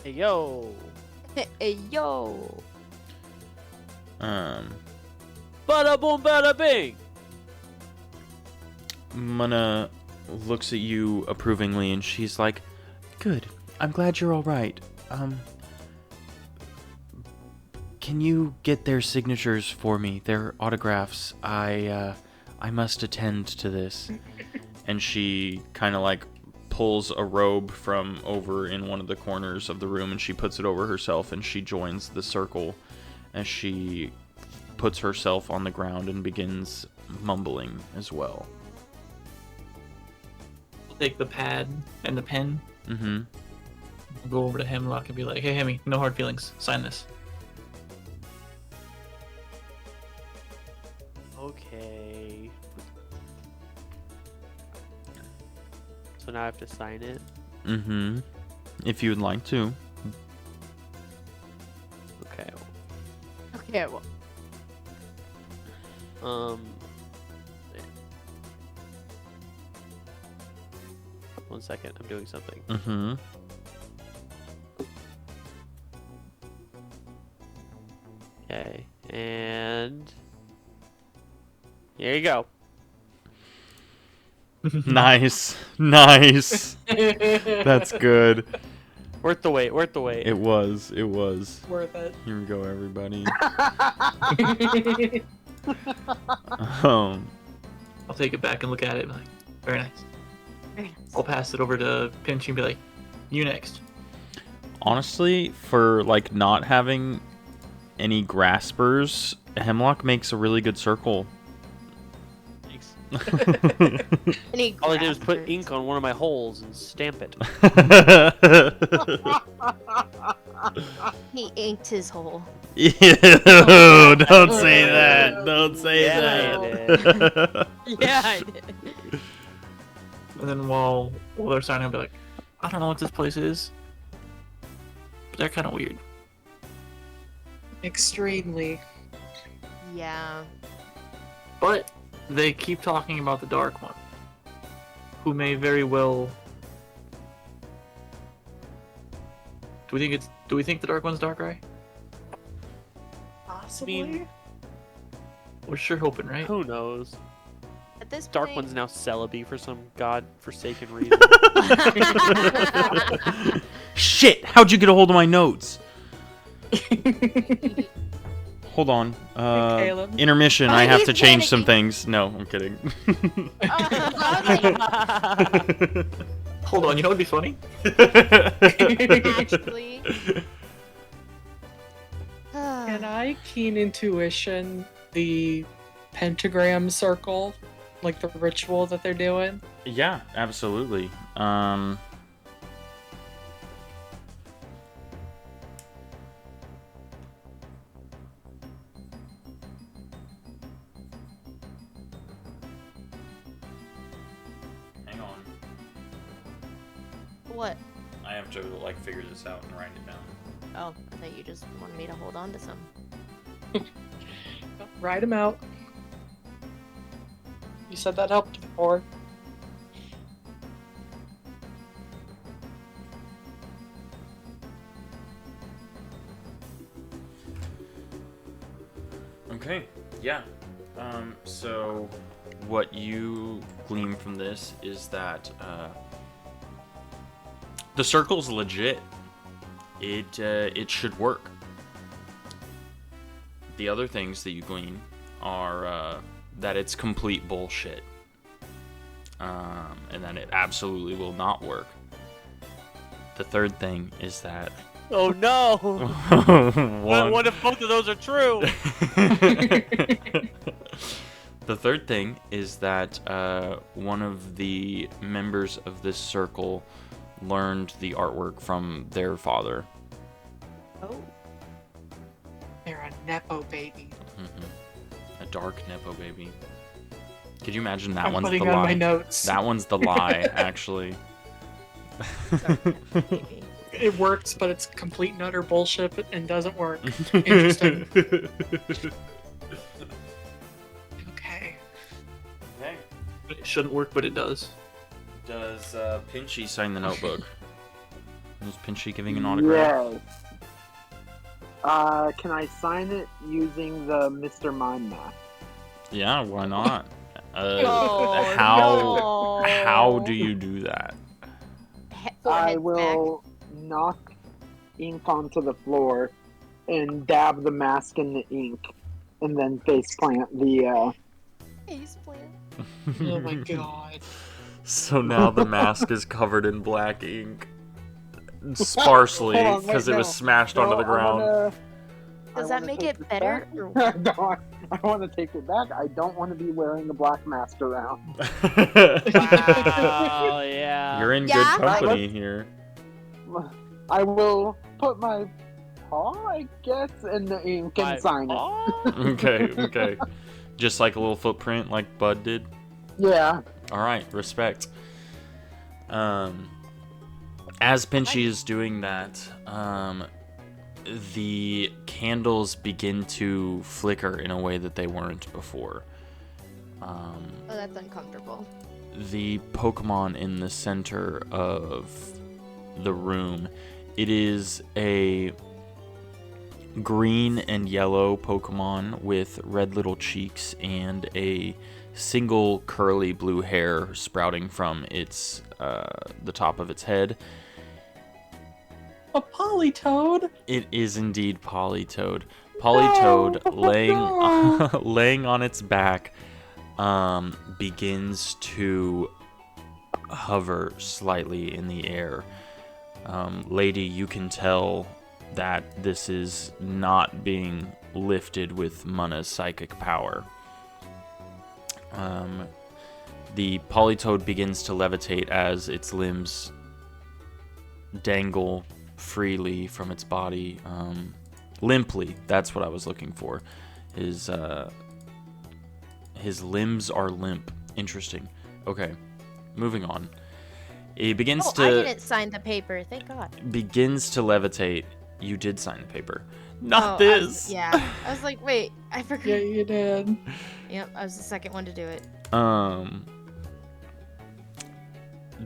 Speaker 2: Hey, yo.
Speaker 3: Hey, yo.
Speaker 2: Bada boom, bada bing.
Speaker 4: Mana looks at you approvingly, and she's like, "Good. I'm glad you're all right. can you get their signatures for me? Their autographs. I must attend to this. And she kind of like pulls a robe from over in one of the corners of the room and she puts it over herself and she joins the circle as she puts herself on the ground and begins mumbling as well.
Speaker 6: I'll take the pad and the pen.
Speaker 4: Mm-hmm.
Speaker 6: I'll go over to Hemlock and be like, "Hey, Hemi, no hard feelings. Sign this."
Speaker 2: Okay. So now I have to sign it.
Speaker 4: Mm-hmm. If you would like to.
Speaker 2: Okay.
Speaker 3: Okay, well,
Speaker 2: One second, I'm doing something.
Speaker 4: Mm-hmm.
Speaker 2: Okay, and here you go.
Speaker 4: Nice. Nice. That's good.
Speaker 2: Worth the wait. Worth the wait.
Speaker 4: It was. It was.
Speaker 7: Worth it.
Speaker 4: Here we go, everybody.
Speaker 6: I'll take it back and look at it and be like, very nice.
Speaker 3: very nice.
Speaker 6: I'll pass it over to Pinchy and be like, "You next."
Speaker 4: Honestly, for like not having any graspers, Hemlock makes a really good circle.
Speaker 2: Thanks.
Speaker 3: Any
Speaker 2: All I did was put
Speaker 3: graspers?
Speaker 2: ink on one of my holes and stamp it.
Speaker 3: He inked his hole.
Speaker 4: Ew, don't say that. Don't say
Speaker 2: Yeah,
Speaker 4: that.
Speaker 3: Yeah, I did.
Speaker 6: And then while they're signing, I'll be like, "I don't know what this place is, but they're kind of weird."
Speaker 7: Extremely.
Speaker 3: Yeah.
Speaker 6: But they keep talking about the Dark One, who may very well. Do we think the Dark One's Darkrai?
Speaker 7: Possibly.
Speaker 6: We're sure hoping, right?
Speaker 2: Who knows?
Speaker 3: At this
Speaker 2: Dark
Speaker 3: point,
Speaker 2: One's now Celebi for some god-forsaken reason.
Speaker 4: Shit! How'd you get a hold of my notes? Hold on.
Speaker 7: Caleb.
Speaker 4: Intermission.
Speaker 3: Oh,
Speaker 4: I have
Speaker 3: he's
Speaker 4: to change some
Speaker 3: panicking.
Speaker 4: things. No, I'm kidding.
Speaker 6: Hold on, you know what'd be funny?
Speaker 3: actually.
Speaker 7: Can I keen intuition the pentagram circle, like the ritual that they're doing?
Speaker 4: Yeah, absolutely. Hang on.
Speaker 3: What?
Speaker 4: I have to like figure this out and write it down.
Speaker 3: Oh, I thought you just wanted me to hold on to some.
Speaker 7: Write them out. You said that helped before.
Speaker 4: Okay, yeah. So what you glean from this is that the circle's legit. It should work. The other things that you glean are that it's complete bullshit, and that it absolutely will not work. The third thing is that
Speaker 2: Oh no!
Speaker 4: one,
Speaker 2: What if both of those are true?
Speaker 4: The third thing is that one of the members of this circle learned the artwork from their father.
Speaker 3: Oh.
Speaker 7: They're a nepo baby.
Speaker 4: A dark nepo baby. Could you imagine that
Speaker 7: I'm
Speaker 4: one's the
Speaker 7: putting on my
Speaker 4: lie?
Speaker 7: notes.
Speaker 4: That one's the lie, actually.
Speaker 3: Maybe.
Speaker 7: It works, but it's complete and utter bullshit and doesn't work. Interesting. Okay.
Speaker 4: Okay.
Speaker 6: It shouldn't work, but it does.
Speaker 4: Does Pinchy sign the notebook? Is Pinchy giving an autograph?
Speaker 5: Yes. Can I sign it using the Mr. Mind Map?
Speaker 4: Yeah, why not?
Speaker 3: Oh,
Speaker 4: How
Speaker 3: no.
Speaker 4: do you do that?
Speaker 3: Forehead
Speaker 5: I
Speaker 3: smack.
Speaker 5: will knock ink onto the floor and dab the mask in the ink, and then face plant the.
Speaker 3: Ace plant.
Speaker 7: Oh my god.
Speaker 4: So now the mask is covered in black ink, sparsely,
Speaker 5: Hold on, wait,
Speaker 4: because it was
Speaker 5: no.
Speaker 4: smashed onto the ground.
Speaker 3: Does that make it better? Or...
Speaker 5: I want to take it back. I don't want to be wearing a black mask around.
Speaker 2: Wow, yeah.
Speaker 4: You're in
Speaker 3: Yeah.
Speaker 4: good company here.
Speaker 5: I will put my paw, I guess, in the ink and sign it.
Speaker 4: Okay. Just like a little footprint, like Bud did.
Speaker 5: Yeah.
Speaker 4: All right, respect. As Pinchy is doing that, the candles begin to flicker in a way that they weren't before.
Speaker 3: Oh, that's uncomfortable.
Speaker 4: The Pokemon in the center of the room, it is a green and yellow Pokemon with red little cheeks and a single curly blue hair sprouting from its the top of its head.
Speaker 7: A Politoed?
Speaker 4: It is indeed Politoed. Politoed laying on its back begins to hover slightly in the air. Lady, you can tell that this is not being lifted with Munna's psychic power. The Politoed begins to levitate as its limbs dangle freely from its body, limply. That's what I was looking for. His limbs are limp. Interesting. Okay, moving on. It begins
Speaker 3: Oh,
Speaker 4: to
Speaker 3: I didn't sign the paper. Thank God.
Speaker 4: begins to levitate. You did sign the paper. Not
Speaker 3: Oh,
Speaker 4: this.
Speaker 3: Yeah. I was like, wait, I forgot.
Speaker 7: Yeah, you did.
Speaker 3: Yep, I was the second one to do it.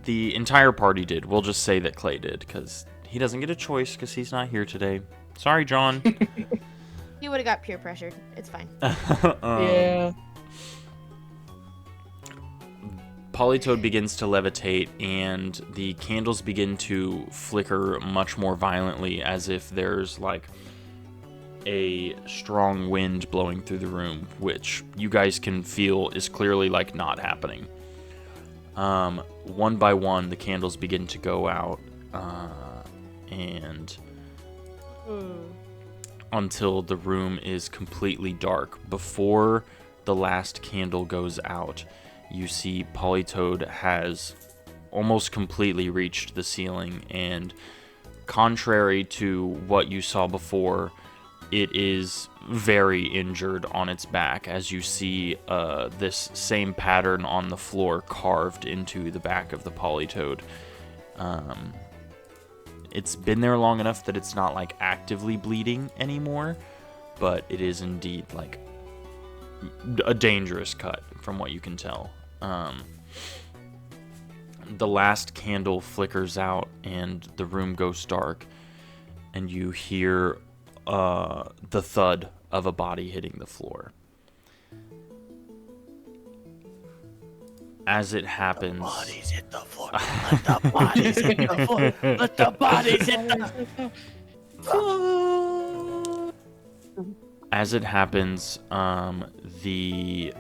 Speaker 4: The entire party did. We'll just say that Clay did, because he doesn't get a choice because he's not here today. Sorry, John.
Speaker 3: He would have got peer pressured. It's fine.
Speaker 7: Yeah.
Speaker 4: Politoed begins to levitate, and the candles begin to flicker much more violently, as if there's like a strong wind blowing through the room, which you guys can feel is clearly like not happening. One by one, the candles begin to go out, and until the room is completely dark. Before the last candle goes out, you see Politoed has almost completely reached the ceiling, and contrary to what you saw before, it is very injured on its back, as you see this same pattern on the floor carved into the back of the Politoed. It's been there long enough that it's not like actively bleeding anymore, but it is indeed like a dangerous cut from what you can tell. The last candle flickers out and the room goes dark, and you hear the thud of a body hitting the floor. As it happens,
Speaker 8: Bodies hit the floor. Let the bodies hit the floor. Let the bodies hit the
Speaker 4: as it happens, the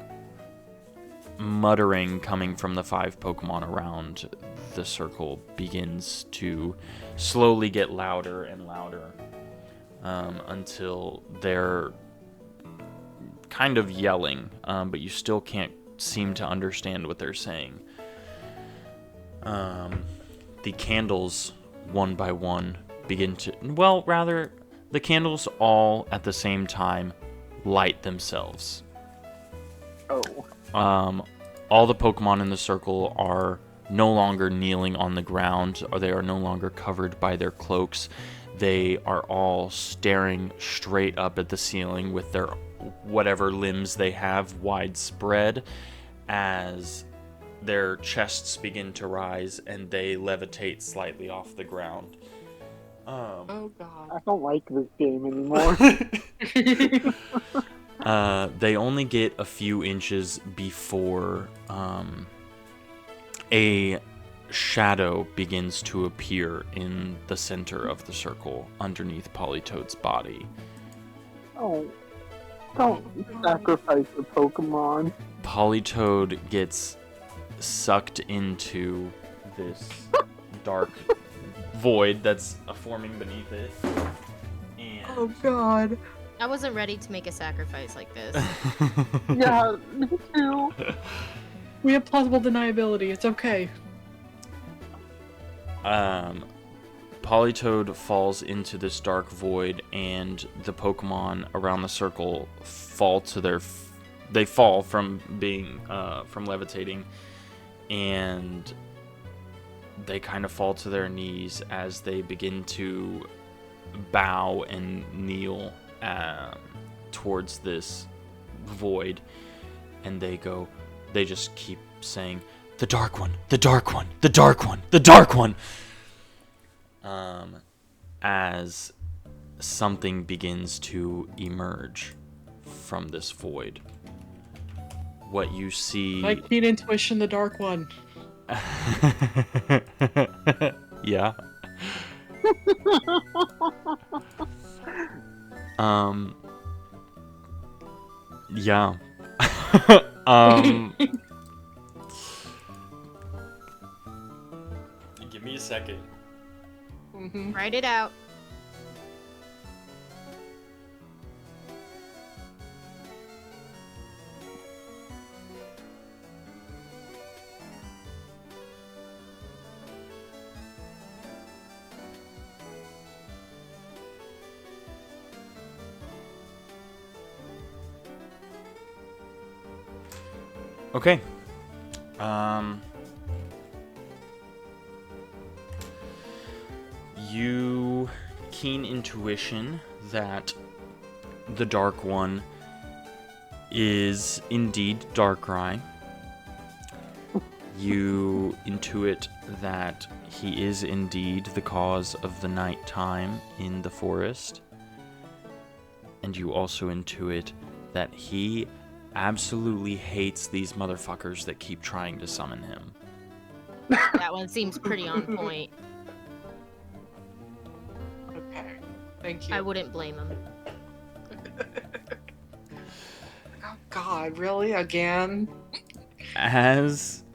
Speaker 4: muttering coming from the 5 Pokemon around the circle begins to slowly get louder and louder, until they're kind of yelling, but you still can't seem to understand what they're saying. The candles, one by one, begin to... Well, rather, the candles all at the same time light themselves.
Speaker 5: Oh.
Speaker 4: All the Pokemon in the circle are no longer kneeling on the ground, or they are no longer covered by their cloaks. They are all staring straight up at the ceiling with their whatever limbs they have widespread, as their chests begin to rise and they levitate slightly off the ground.
Speaker 7: Oh god.
Speaker 5: I don't like this game anymore.
Speaker 4: They only get a few inches before a shadow begins to appear in the center of the circle underneath Politoad's body.
Speaker 5: Oh, don't sacrifice the Pokemon.
Speaker 4: Politoad gets sucked into this dark void that's forming beneath it. And
Speaker 7: Oh god.
Speaker 3: I wasn't ready to make a sacrifice like this.
Speaker 5: Yeah, me too.
Speaker 7: We have plausible deniability. It's okay.
Speaker 4: Politoad falls into this dark void, and the Pokemon around the circle fall to they fall from being from levitating, and they kind of fall to their knees as they begin to bow and kneel towards this void, and they just keep saying, "The Dark One, the Dark One, the Dark One, the Dark One," as something begins to emerge from this void. What you see...
Speaker 7: My keen intuition, the Dark One.
Speaker 4: Yeah. Yeah. Give me a second.
Speaker 7: Mm-hmm.
Speaker 3: Write it out.
Speaker 4: Okay. You keen intuition that the Dark One is indeed Darkrai. You intuit that he is indeed the cause of the nighttime in the forest. And you also intuit that he absolutely hates these motherfuckers that keep trying to summon him.
Speaker 3: That one seems pretty on point.
Speaker 7: Okay. Thank you.
Speaker 3: I wouldn't blame him.
Speaker 7: Oh god, really? Again?
Speaker 4: As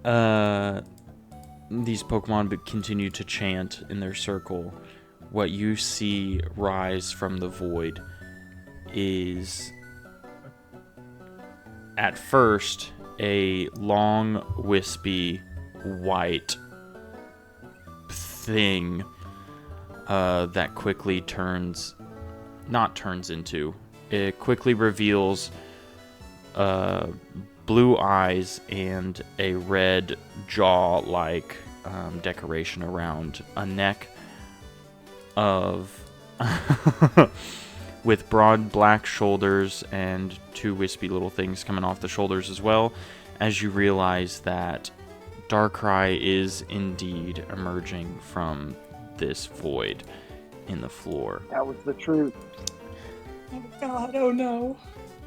Speaker 4: these Pokemon continue to chant in their circle, what you see rise from the void is, at first, a long, wispy, white thing that quickly it quickly reveals blue eyes and a red jaw-like decoration around a neck of with broad black shoulders and two wispy little things coming off the shoulders as well, as you realize that Darkrai is indeed emerging from this void in the floor.
Speaker 5: That was the truth.
Speaker 7: Oh god, oh no.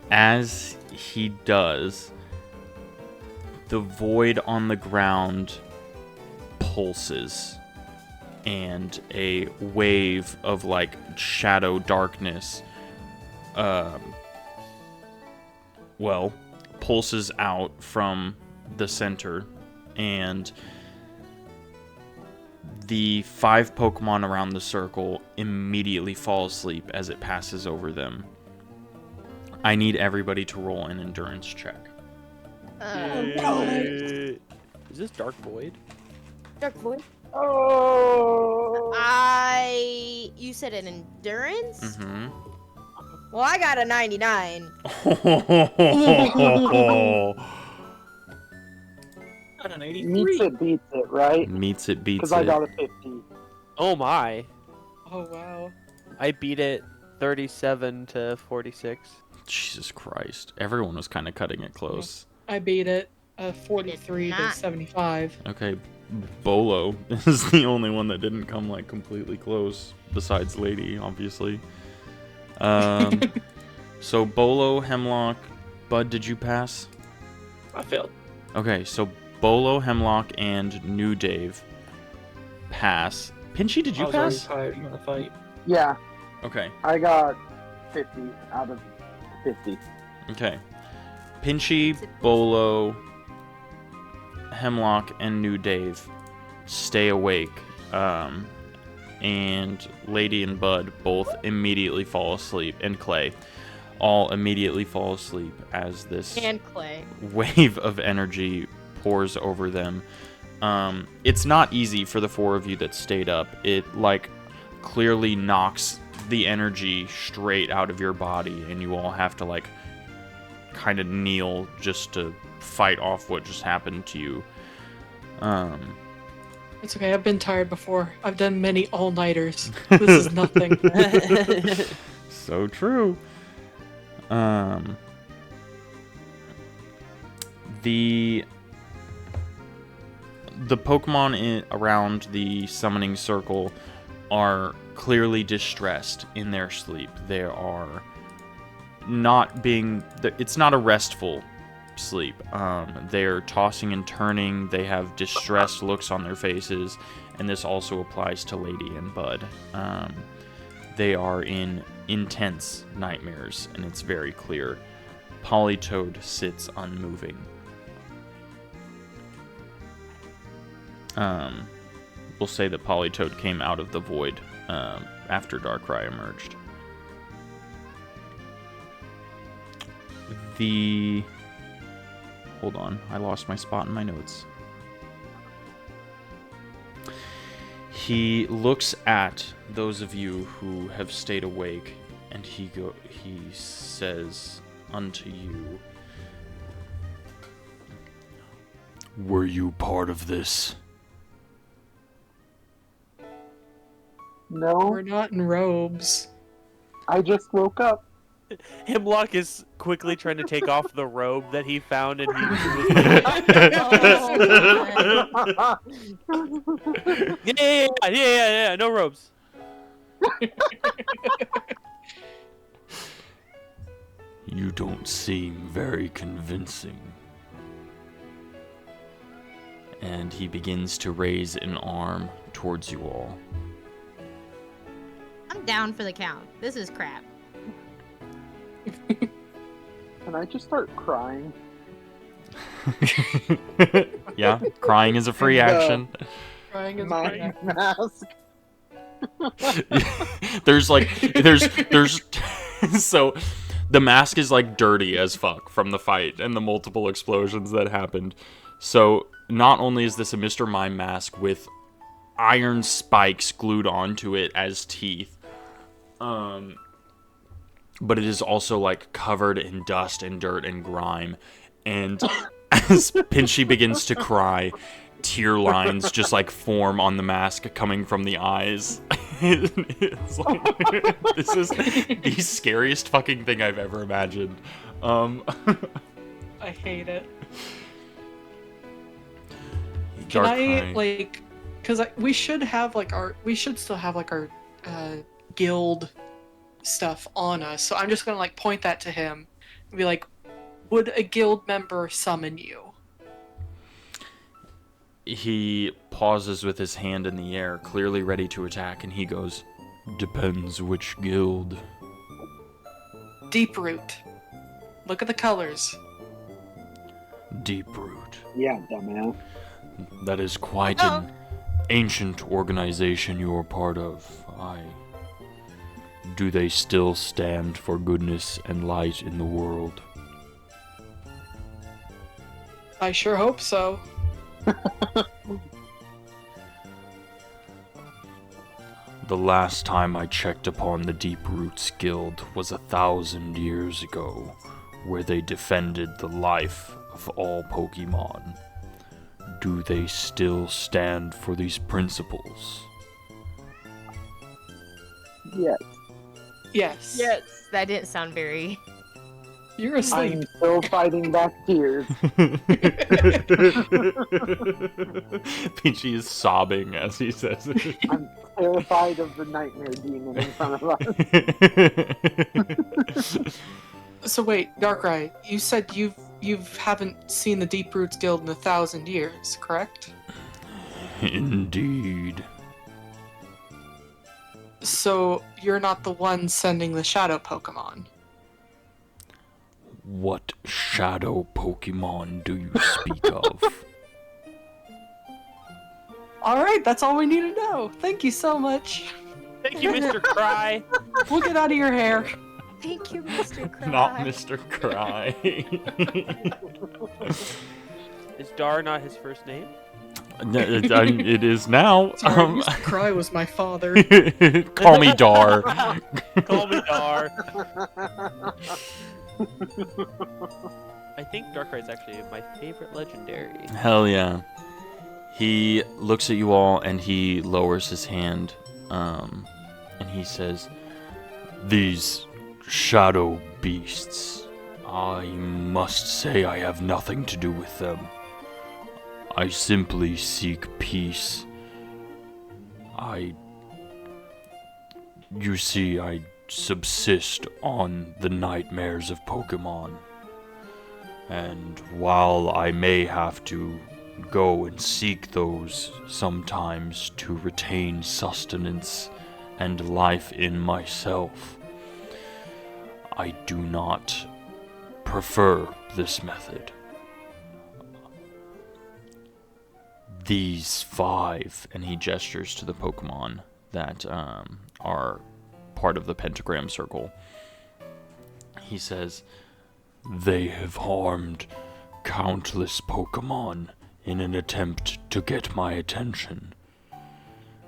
Speaker 4: As he does, the void on the ground pulses, and a wave of like shadow darkness pulses out from the center, and the 5 Pokemon around the circle immediately fall asleep as it passes over them. I need everybody to roll an endurance check.
Speaker 2: Is this Dark Void?
Speaker 3: Dark Void.
Speaker 5: Oh.
Speaker 3: You said an endurance?
Speaker 4: Mm-hmm.
Speaker 3: Well, I got a 99.
Speaker 6: Got an
Speaker 5: Meets
Speaker 6: 83.
Speaker 5: it, beats it, right?
Speaker 4: Meets it, beats
Speaker 5: Because I
Speaker 4: it.
Speaker 5: got a 50.
Speaker 2: Oh my.
Speaker 7: Oh wow.
Speaker 2: I beat it 37 to 46.
Speaker 4: Jesus Christ. Everyone was kind of cutting it close.
Speaker 7: I beat it. 43 to
Speaker 3: not.
Speaker 7: 75.
Speaker 4: Okay, Bolo is the only one that didn't come like completely close, besides Lady, obviously. So Bolo, Hemlock, Bud, did you pass?
Speaker 6: I failed.
Speaker 4: Okay, so Bolo, Hemlock, and New Dave pass. Pinchy, did you
Speaker 6: I was already
Speaker 4: pass?
Speaker 6: tired in the fight.
Speaker 5: Yeah,
Speaker 4: Okay.
Speaker 5: I got 50 out of 50.
Speaker 4: Okay. Pinchy, Bolo, Hemlock, and New Dave stay awake. And Lady and Bud both immediately fall asleep. And Clay all immediately fall asleep as this
Speaker 3: And Clay.
Speaker 4: wave of energy pours over them. It's not easy for the four of you that stayed up. It, like, clearly knocks the energy straight out of your body, and you all have to, like, kind of kneel just to fight off what just happened to you.
Speaker 7: It's okay, I've been tired before. I've done many all-nighters. This is nothing.
Speaker 4: So true. The Pokemon around the summoning circle are clearly distressed in their sleep. They are not being... It's not a restful sleep. They're tossing and turning. They have distressed looks on their faces, and this also applies to Lady and Bud. They are in intense nightmares, and it's very clear. Politoed sits unmoving. We'll say that Politoed came out of the void after Darkrai emerged. Hold on, I lost my spot in my notes. He looks at those of you who have stayed awake, and he says unto you, "Were you part of this?"
Speaker 5: No,
Speaker 7: We're not in robes.
Speaker 5: I just woke up.
Speaker 2: Hemlock is quickly trying to take off the robe that he found, and he was yeah, no robes.
Speaker 4: You don't seem very convincing. And he begins to raise an arm towards you all.
Speaker 9: I'm down for the count. This is crap.
Speaker 5: Can I just start crying?
Speaker 4: Yeah, crying is a free action.
Speaker 7: Crying is
Speaker 5: My
Speaker 7: great.
Speaker 5: mask.
Speaker 4: there's so the mask is like dirty as fuck from the fight and the multiple explosions that happened. So not only is this a Mr. Mime mask with iron spikes glued onto it as teeth, but it is also like covered in dust and dirt and grime. And as Pinchy begins to cry, tear lines just like form on the mask coming from the eyes. It's like, this is the scariest fucking thing I've ever imagined.
Speaker 7: I hate it. Can
Speaker 4: Darkrai.
Speaker 7: I, like, because we should have, like, we should still have, like, our guild stuff on us. So I'm just gonna, like, point that to him and be like, would a guild member summon you?
Speaker 4: He pauses with his hand in the air, clearly ready to attack, and he goes, "Depends which guild."
Speaker 7: Deeproot. Look at the colors.
Speaker 4: Deeproot.
Speaker 5: Yeah, dumbass.
Speaker 4: That is quite an ancient organization you're part of. Do they still stand for goodness and light in the world?
Speaker 7: I sure hope so.
Speaker 4: The last time I checked upon the Deeproots Guild was 1,000 years ago, where they defended the life of all Pokemon. Do they still stand for these principles?
Speaker 5: Yes.
Speaker 7: Yes.
Speaker 3: Yes, that didn't sound very.
Speaker 7: You're asleep.
Speaker 5: I'm still fighting back tears.
Speaker 4: Pinchy is sobbing as he says it.
Speaker 5: I'm terrified of the nightmare demon in front of us.
Speaker 7: So wait, Darkrai, you said you've you haven't seen the Deep Roots Guild in 1,000 years, correct?
Speaker 4: Indeed.
Speaker 7: So you're not the one sending the shadow Pokemon.
Speaker 4: What shadow Pokemon do you speak of?
Speaker 7: Alright, that's all we need to know. Thank you so much.
Speaker 2: Thank you, Mr. Cry.
Speaker 7: We'll get out of your hair.
Speaker 3: Thank you, Mr. Cry.
Speaker 4: Not Mr. Cry.
Speaker 2: Is Dar not his first name?
Speaker 4: It is now.
Speaker 7: Sorry, Mr. Cry was my father.
Speaker 4: Call me Dar.
Speaker 2: Call me Dar. I think Darkrai is actually my favorite legendary.
Speaker 4: Hell yeah. He looks at you all and he lowers his hand, and he says, "These shadow beasts, I must say I have nothing to do with them. I simply seek peace. You see, I subsist on the nightmares of Pokemon. And while I may have to go and seek those sometimes to retain sustenance and life in myself, I do not prefer this method. These 5," and he gestures to the Pokemon that are part of the pentagram circle. He says, "They have harmed countless Pokemon in an attempt to get my attention.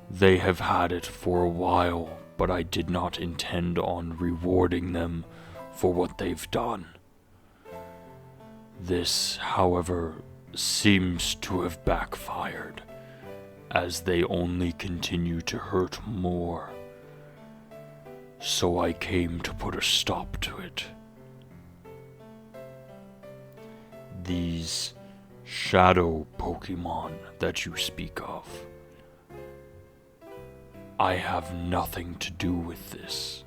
Speaker 4: They have had it for a while, but I did not intend on rewarding them for what they've done. This, however, seems to have backfired, as they only continue to hurt more. So I came to put a stop to it. These shadow Pokemon that you speak of, I have nothing to do with this.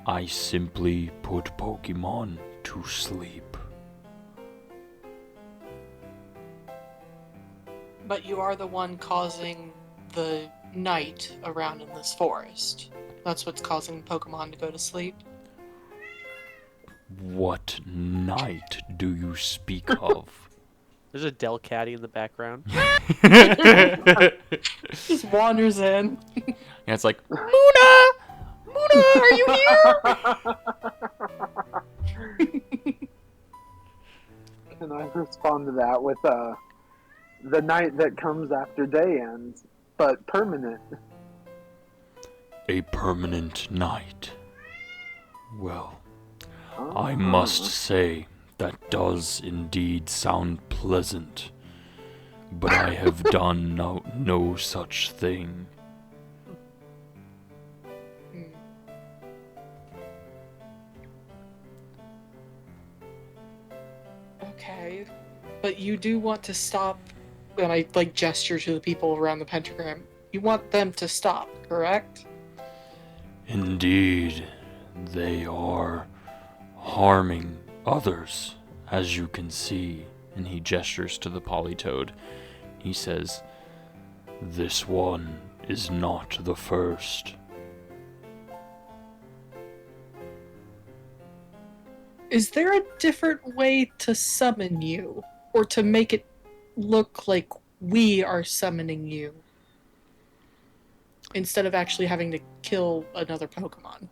Speaker 4: I simply put Pokemon to sleep."
Speaker 7: But you are the one causing the night around in this forest. That's what's causing Pokemon to go to sleep.
Speaker 4: What night do you speak of?
Speaker 2: There's a Delcatty in the background.
Speaker 7: Just wanders in.
Speaker 4: Yeah, it's like, Muna! Muna, are you here?
Speaker 5: And I respond to that with the night that comes after day ends, but permanent.
Speaker 4: A permanent night. Well, I must say that does indeed sound pleasant, but I have done no such thing.
Speaker 7: Okay. But you do want to stop, and I gesture to the people around the pentagram. You want them to stop, correct?
Speaker 4: Indeed, they are harming others, as you can see. And he gestures to the Politoed. He says, "This one is not the first."
Speaker 7: Is there a different way to summon you? Or to make it look like we are summoning you? Instead of actually having to kill another Pokemon?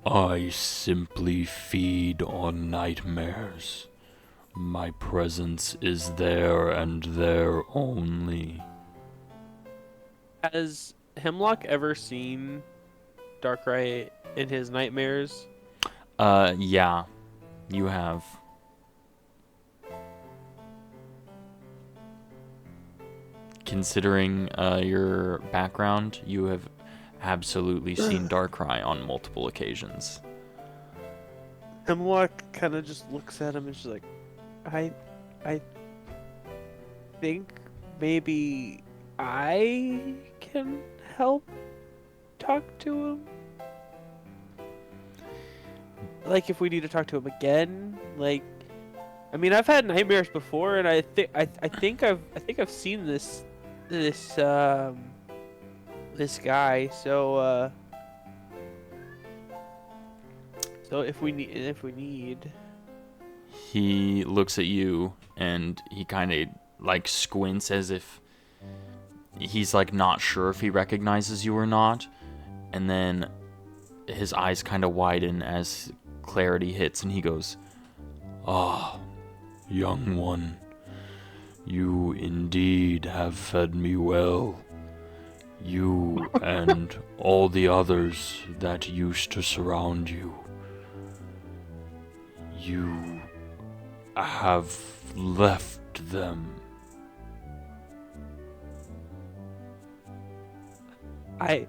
Speaker 4: I simply feed on nightmares. My presence is there and there only.
Speaker 2: Has Hemlock ever seen Darkrai in his nightmares?
Speaker 4: Yeah, you have. Considering your background, you have absolutely seen Darkrai on multiple occasions.
Speaker 2: Hemlock kind of just looks at him and she's like, I think maybe I can help talk to him. like if we need to talk to him again. Like, I mean, I've had nightmares before, and I think I've seen this guy. So if we need.
Speaker 4: He looks at you and he kind of like squints as if he's like not sure if he recognizes you or not, and then his eyes kind of widen as clarity hits, and he goes, "Ah, young one, you indeed have fed me well. You and all the others that used to surround you. You have left them."
Speaker 2: I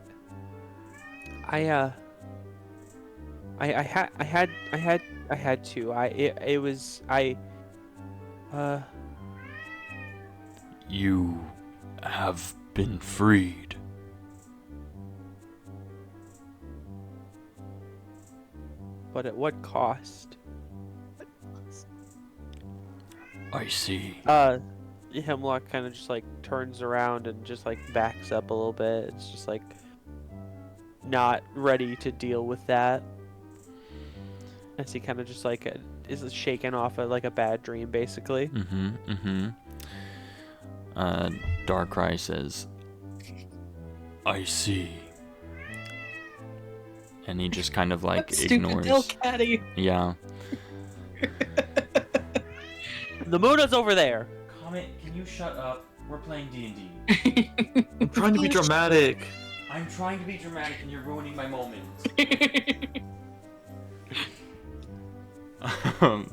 Speaker 2: had to.
Speaker 4: You have been freed.
Speaker 2: But at what cost?
Speaker 4: I see.
Speaker 2: Hemlock kind of just like turns around and just like backs up a little bit. It's just like not ready to deal with that. As he kind of just like is shaken off of like a bad dream, basically.
Speaker 4: Darkrai says, "I see." And he just kind of like
Speaker 7: That
Speaker 4: ignores.
Speaker 7: Stupid Delcatty.
Speaker 4: Yeah.
Speaker 2: The Muna's over there.
Speaker 8: Comet, can you shut up? We're playing D&D.
Speaker 6: I'm trying to be dramatic.
Speaker 8: I'm trying to be dramatic and you're ruining my moment.
Speaker 7: No,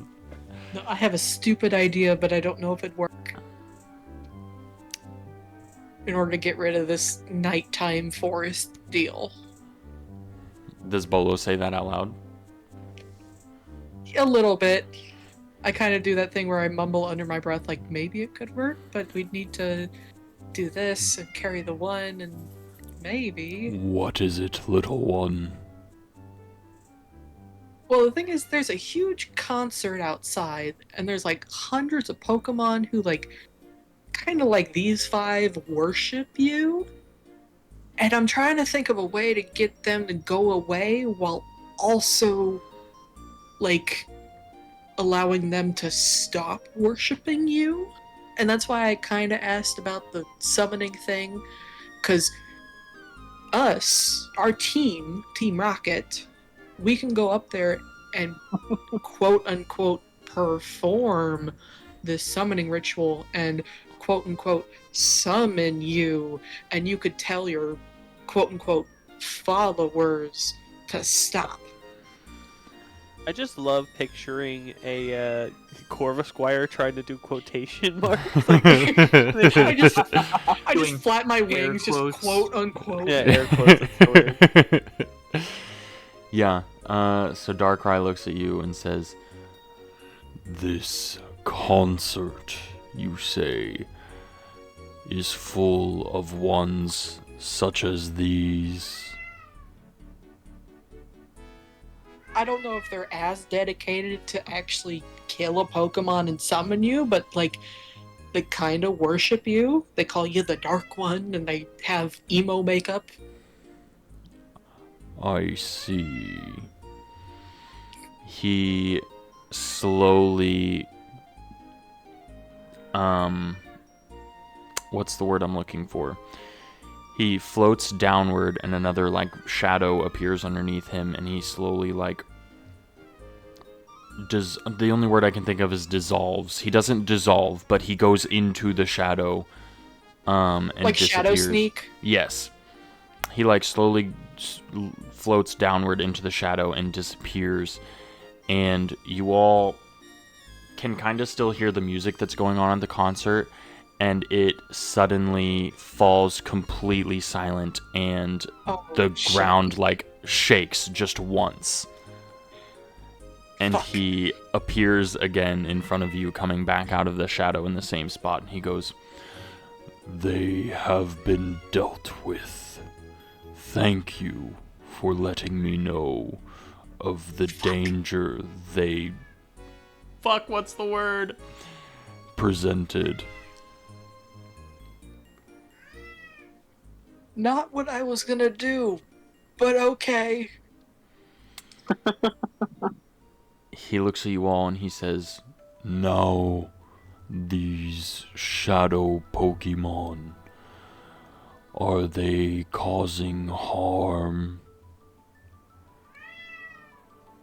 Speaker 7: I have a stupid idea, but I don't know if it'd work. In order to get rid of this nighttime forest deal.
Speaker 4: Does Bolo say that out loud?
Speaker 7: A little bit. I kind of do that thing where I mumble under my breath, like, maybe it could work, but we'd need to do this and carry the one, and maybe.
Speaker 4: What is it, little one?
Speaker 7: Well, the thing is, there's a huge concert outside, and there's like hundreds of Pokemon who, like, kind of like these 5 worship you. And I'm trying to think of a way to get them to go away while also, like, allowing them to stop worshiping you. And that's why I kind of asked about the summoning thing, because our team, Team Rocket, we can go up there and quote unquote perform this summoning ritual and quote unquote summon you, and you could tell your quote unquote followers to stop.
Speaker 2: I just love picturing a Corvusquire trying to do quotation marks. Like,
Speaker 7: I just
Speaker 6: Doing
Speaker 7: flap my
Speaker 6: air
Speaker 7: wings, just
Speaker 6: quotes.
Speaker 7: quote unquote.
Speaker 2: yeah, air quotes. It's so weird.
Speaker 4: Yeah, so Darkrai looks at you and says, "This concert, you say, is full of ones such as these?"
Speaker 7: I don't know if they're as dedicated to actually kill a Pokemon and summon you, but like they kind of worship you. They call you the Dark One, and they have emo makeup.
Speaker 4: I see. He slowly, what's the word I'm looking for? He floats downward and another, like, shadow appears underneath him, and he slowly, like, the only word I can think of is dissolves. He doesn't dissolve, but he goes into the shadow, and
Speaker 7: Like Shadow
Speaker 4: disappears.
Speaker 7: Sneak.
Speaker 4: Yes. He, like, slowly floats downward into the shadow and disappears, and you all can kind of still hear the music that's going on at the concert, and it suddenly falls completely silent, and
Speaker 7: Oh,
Speaker 4: the
Speaker 7: shit.
Speaker 4: ground, like, shakes just once. And
Speaker 7: Fuck.
Speaker 4: he appears again in front of you, coming back out of the shadow in the same spot, and he goes, "They have been dealt with. Thank you for letting me know of the danger they... Fuck, what's the word? Presented.
Speaker 7: Not what I was gonna do, but okay.
Speaker 4: He looks at you all and he says, "Now, these shadow Pokemon, are they causing harm?"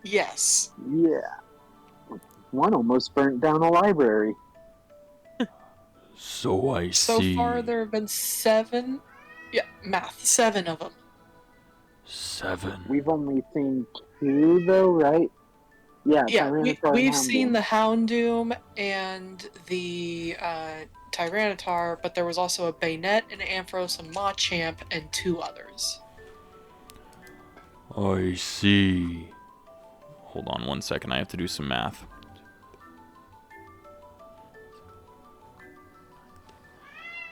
Speaker 7: Yes.
Speaker 5: Yeah. One almost burnt down a library.
Speaker 4: So I
Speaker 7: So
Speaker 4: see.
Speaker 7: far, there have been 7. Yeah, math. 7 of them.
Speaker 4: 7.
Speaker 5: We've only seen 2, though, right? Yeah,
Speaker 7: Yeah,
Speaker 5: Tyranitar
Speaker 7: we've
Speaker 5: and
Speaker 7: seen
Speaker 5: Houndoom.
Speaker 7: the Houndoom and the Tyranitar, but there was also a Bayonet, an Ampharos, a Machamp, and 2 others.
Speaker 4: I see. Hold on 1 second, I have to do some math.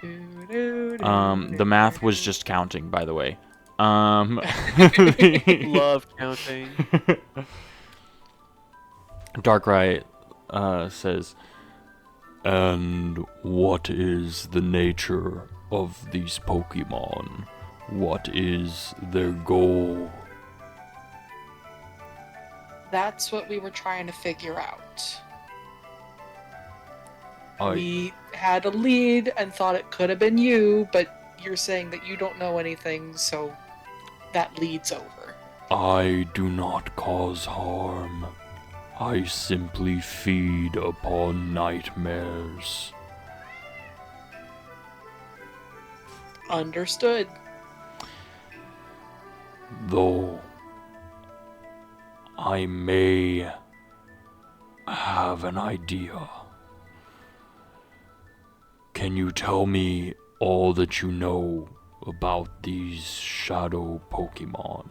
Speaker 4: The math was just counting, by the way.
Speaker 2: Love counting.
Speaker 4: Darkrai says, "And what is the nature of these Pokemon? What is their goal?"
Speaker 7: That's what we were trying to figure out.
Speaker 4: I
Speaker 7: We had a lead and thought it could have been you, but you're saying that you don't know anything, so that lead's over.
Speaker 4: I do not cause harm. I simply feed upon nightmares.
Speaker 7: Understood.
Speaker 4: Though I may have an idea. Can you tell me all that you know about these shadow Pokemon?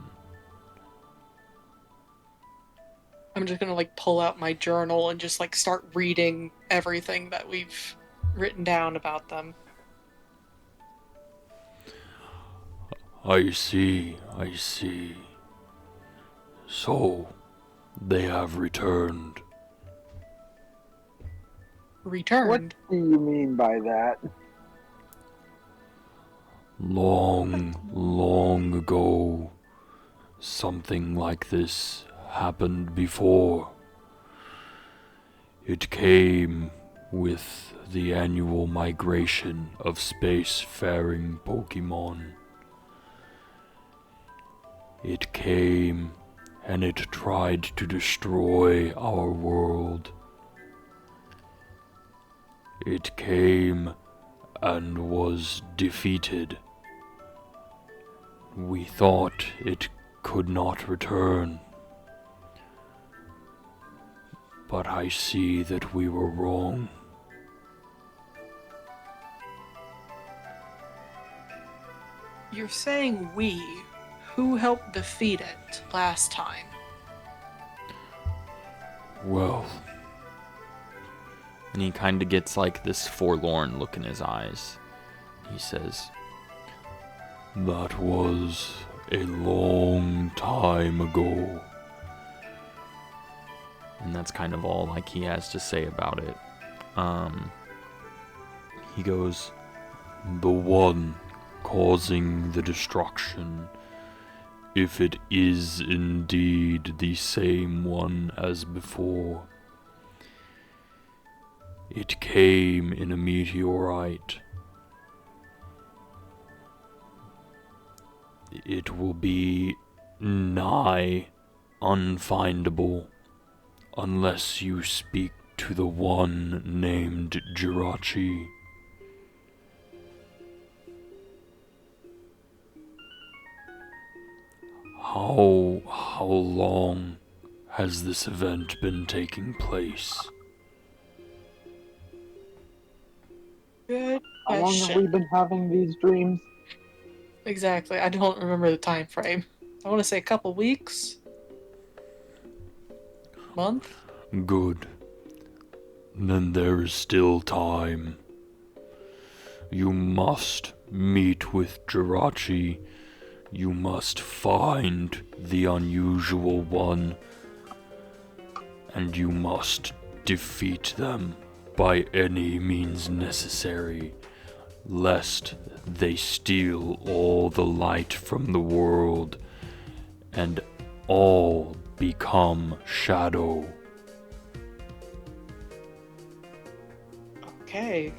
Speaker 7: I'm just gonna pull out my journal and just start reading everything that we've written down about them.
Speaker 4: I see, I see. So, they have returned.
Speaker 7: Returned.
Speaker 5: What do you mean by that?
Speaker 4: Long, long ago, something like this happened before. It came with the annual migration of space-faring Pokemon. It came and it tried to destroy our world. It came and was defeated. We thought it could not return. But I see that we were wrong.
Speaker 7: You're saying we. Who helped defeat it last time?
Speaker 4: Well. And he kind of gets this forlorn look in his eyes. He says, "That was a long time ago." And that's kind of all he has to say about it. He goes, "The one causing the destruction, if it is indeed the same one as before. It came in a meteorite. It will be nigh unfindable unless you speak to the one named Jirachi." How long has this event been taking place?
Speaker 7: Good
Speaker 5: How long have we
Speaker 7: question.
Speaker 5: been having these dreams?
Speaker 7: Exactly. I don't remember the time frame. I want to say a couple weeks. Month?
Speaker 4: Good. Then there is still time. You must meet with Jirachi,
Speaker 10: You must find the unusual one, and you must defeat them by any means necessary, lest they steal all the light from the world and all become shadow.
Speaker 7: Okay.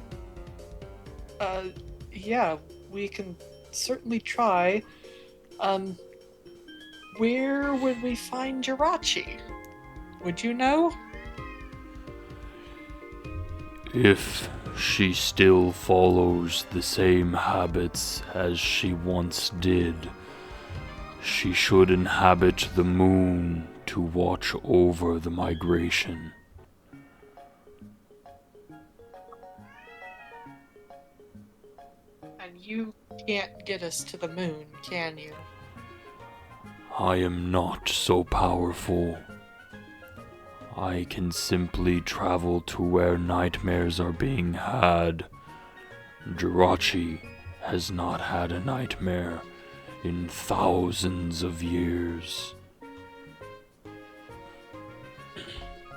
Speaker 7: Yeah, we can certainly try. Where would we find Jirachi? Would you know?
Speaker 10: If she still follows the same habits as she once did, she should inhabit the moon to watch over the migration.
Speaker 7: And you can't get us to the moon, can you?
Speaker 10: I am not so powerful. I can simply travel to where nightmares are being had. Jirachi has not had a nightmare in thousands of years.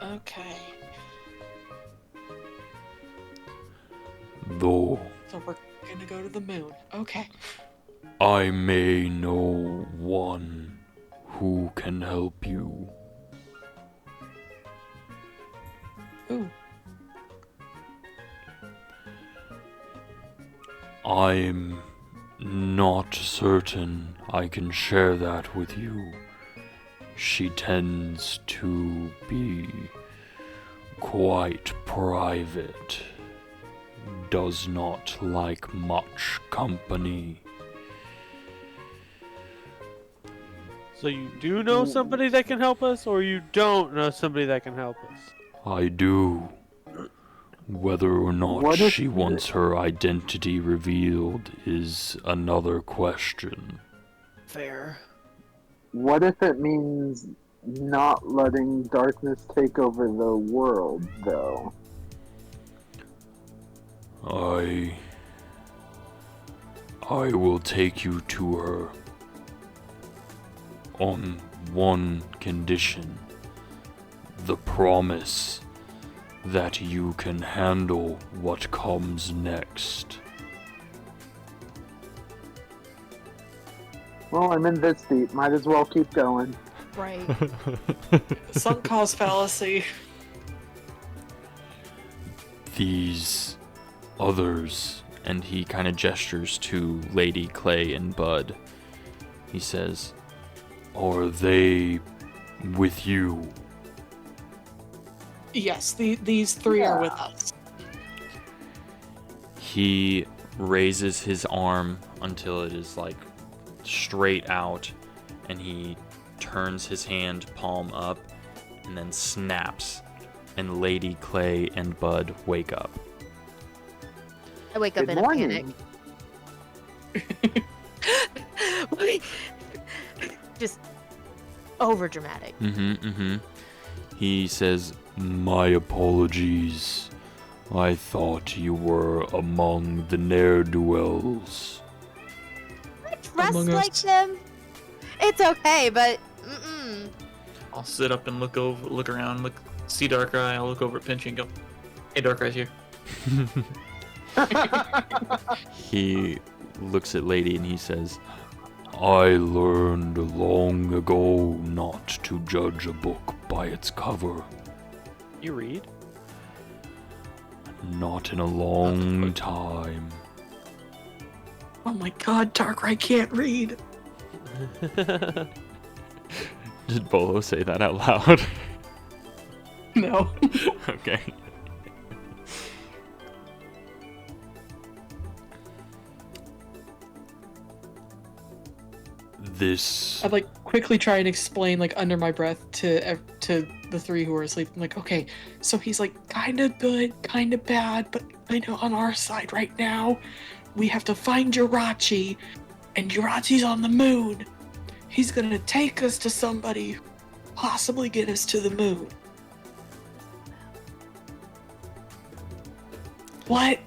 Speaker 7: Okay.
Speaker 10: Though
Speaker 7: So we're gonna go to the moon. Okay.
Speaker 10: I may know one who can help you.
Speaker 7: Ooh.
Speaker 10: I'm not certain I can share that with you. She tends to be quite private, does not like much company.
Speaker 2: So you do know somebody that can help us, or you don't know somebody that can help us?
Speaker 10: I do. Whether or not
Speaker 5: What if
Speaker 10: she wants her identity revealed is another question.
Speaker 2: Fair.
Speaker 5: What if it means not letting darkness take over the world, though?
Speaker 10: I will take you to her on one condition. The promise that you can handle what comes next.
Speaker 5: Well, I'm in this deep. Might as well keep going.
Speaker 3: Right.
Speaker 7: Sunk cost fallacy.
Speaker 4: These others, and he kind of gestures to Lady Clay and Bud. He says,
Speaker 10: Are they with you?
Speaker 7: Yes, these three are with us.
Speaker 4: he raises his arm until it is like straight out, and he turns his hand palm up and then snaps, and Lady Clay and Bud wake up.
Speaker 3: I wake up
Speaker 5: Good
Speaker 3: in
Speaker 5: morning.
Speaker 3: a panic. Just over dramatic.
Speaker 10: He says, My apologies. I thought you were among the ne'er-do-wells.
Speaker 3: I dress
Speaker 6: Among
Speaker 3: like
Speaker 6: Us.
Speaker 3: them. It's okay, but mm-mm.
Speaker 6: I'll sit up and look around, see Darkrai. I'll look over at Pinchy and go, "Hey, Darkrai's here."
Speaker 4: He looks at Lady and he says,
Speaker 10: I learned long ago not to judge a book by its cover.
Speaker 2: You read?
Speaker 10: Not in a long time.
Speaker 7: Oh my god, Darkrai can't read.
Speaker 4: Did Bolo say that out loud?
Speaker 7: No.
Speaker 4: Okay.
Speaker 10: This
Speaker 7: I'd like quickly try and explain like under my breath to the three who are asleep. I'm like, okay, so he's like kind of good, kind of bad, but kind of on our side right now. We have to find Jirachi, and Jirachi's on the moon. He's gonna take us to somebody, possibly get us to the moon. What?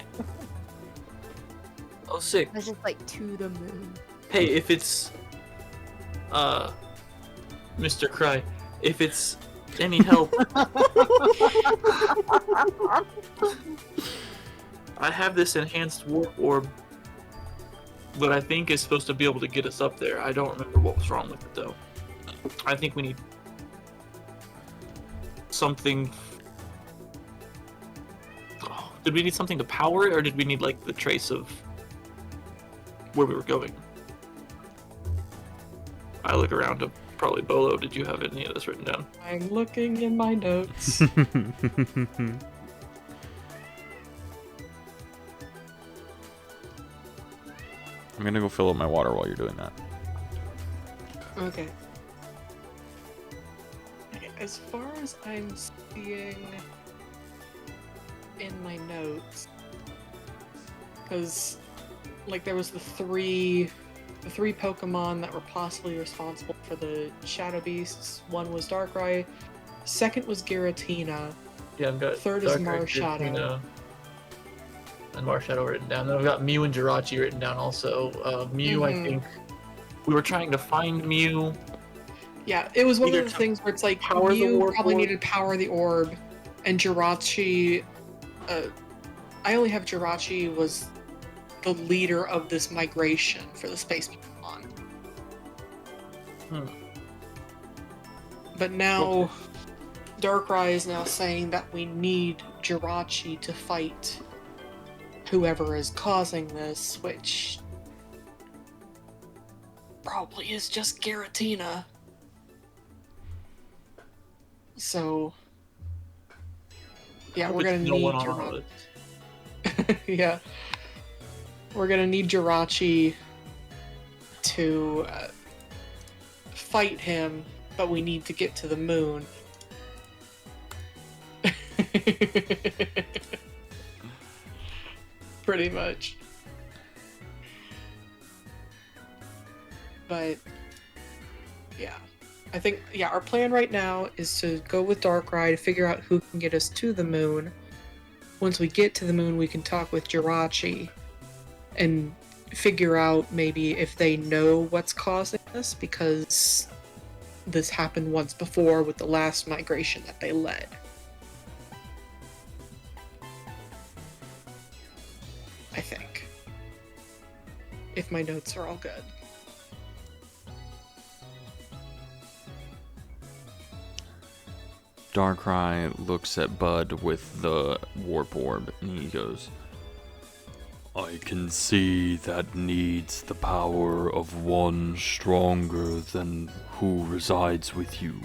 Speaker 6: Oh, sick.
Speaker 3: It's just like to the moon.
Speaker 6: Hey, if it's Mr. Cry, if it's any help, I have this enhanced warp orb that I think is supposed to be able to get us up there. I don't remember what was wrong with it though. I think we need something. Oh, did we need something to power it, or did we need like the trace of where we were going? I look around to probably Bolo. Did you have any of this written down?
Speaker 7: I'm looking in my notes.
Speaker 4: I'm gonna go fill up my water while you're doing that.
Speaker 7: Okay. As far as I'm seeing in my notes, because like there was the three Pokemon that were possibly responsible for the Shadow Beasts. One was Darkrai, second was Giratina,
Speaker 6: Yeah, I've got
Speaker 7: third is
Speaker 6: Darkrai,
Speaker 7: Marshadow.
Speaker 6: Giratina, and Marshadow written down. Then I've got Mew and Jirachi written down also. Mew, I think we were trying to find Mew.
Speaker 7: Yeah, it was one
Speaker 6: Either
Speaker 7: of the
Speaker 6: to
Speaker 7: things where it's like
Speaker 6: power the
Speaker 7: you
Speaker 6: warp
Speaker 7: probably
Speaker 6: orb.
Speaker 7: needed to power the orb, and Jirachi. I only have Jirachi was the leader of this migration for the space Pokemon. But now, Darkrai is now saying that we need Jirachi to fight whoever is causing this, which probably is just Giratina. So, yeah, we're gonna
Speaker 6: No
Speaker 7: need
Speaker 6: one on our
Speaker 7: Jirachi.
Speaker 6: list.
Speaker 7: Yeah, we're gonna need Jirachi to fight him, but we need to get to the moon. Pretty much. But yeah, I think our plan right now is to go with Darkrai to figure out who can get us to the moon. Once we get to the moon, we can talk with Jirachi and figure out maybe if they know what's causing this, because this happened once before with the last migration that they led. I think. If my notes are all good.
Speaker 4: Darkrai looks at Bud with the warp orb and he goes,
Speaker 10: I can see that needs the power of one stronger than who resides with you.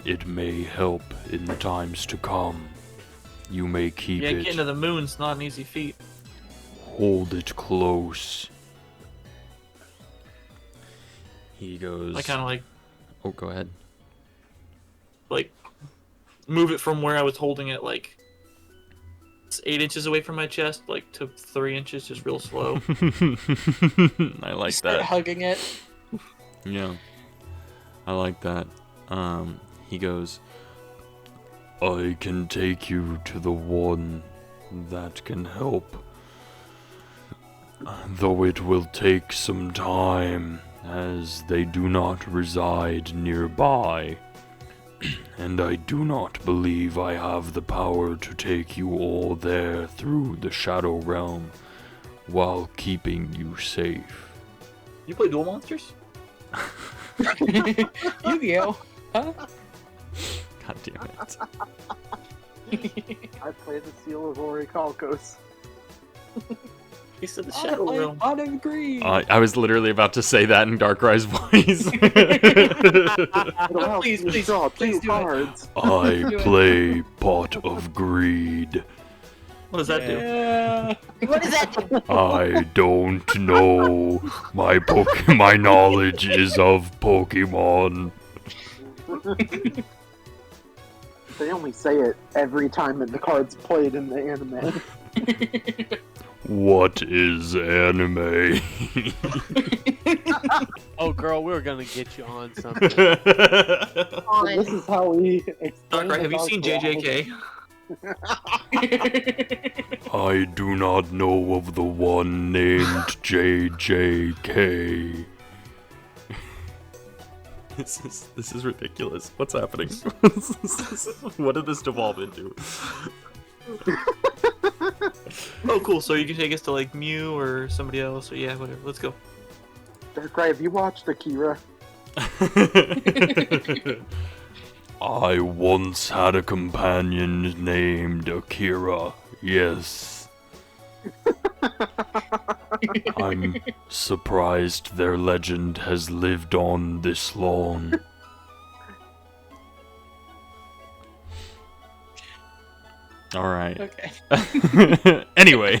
Speaker 10: It may help in the times to come. You may keep
Speaker 6: Yeah,
Speaker 10: it.
Speaker 6: getting to the moon's not an easy feat.
Speaker 10: Hold it close.
Speaker 4: he goes,
Speaker 6: I kind of
Speaker 4: oh, go ahead.
Speaker 6: like move it from where I was holding it, like it's 8 inches away from my chest, like to 3 inches, just real slow.
Speaker 4: I like
Speaker 7: Start
Speaker 4: that.
Speaker 7: hugging it.
Speaker 4: Yeah. I like that. He goes,
Speaker 10: I can take you to the one that can help. Though it will take some time, as they do not reside nearby. And I do not believe I have the power to take you all there through the Shadow Realm while keeping you safe.
Speaker 6: You play Duel Monsters?
Speaker 7: Yu-Gi-Oh! Huh?
Speaker 4: God damn it.
Speaker 5: I play the Seal of Orichalcos.
Speaker 6: He said the Shadow Realm.
Speaker 7: I agree.
Speaker 4: I was literally about to say that in Darkrai's voice.
Speaker 5: Well,
Speaker 7: Please,
Speaker 5: you
Speaker 7: please,
Speaker 5: draw
Speaker 7: please
Speaker 5: two
Speaker 7: do it.
Speaker 5: cards.
Speaker 10: I play Pot of Greed.
Speaker 6: What does that do?
Speaker 7: Yeah.
Speaker 3: What does that do?
Speaker 10: I don't know. My knowledge is of Pokemon.
Speaker 5: They only say it every time that the card's played in the anime.
Speaker 10: What is anime?
Speaker 2: Oh, girl, we were gonna get you on something.
Speaker 5: This is how we explain
Speaker 6: Darkrai, have you
Speaker 5: about
Speaker 6: seen
Speaker 5: duality.
Speaker 6: JJK?
Speaker 10: I do not know of the one named JJK.
Speaker 4: This is ridiculous. What's happening? What did this devolve into?
Speaker 6: Oh, cool. So you can take us to like Mew or somebody else, or yeah, whatever. Let's go.
Speaker 5: Darkrai, have you watched Akira?
Speaker 10: I once had a companion named Akira. Yes. I'm surprised their legend has lived on this long.
Speaker 4: All right.
Speaker 7: Okay.
Speaker 4: Anyway.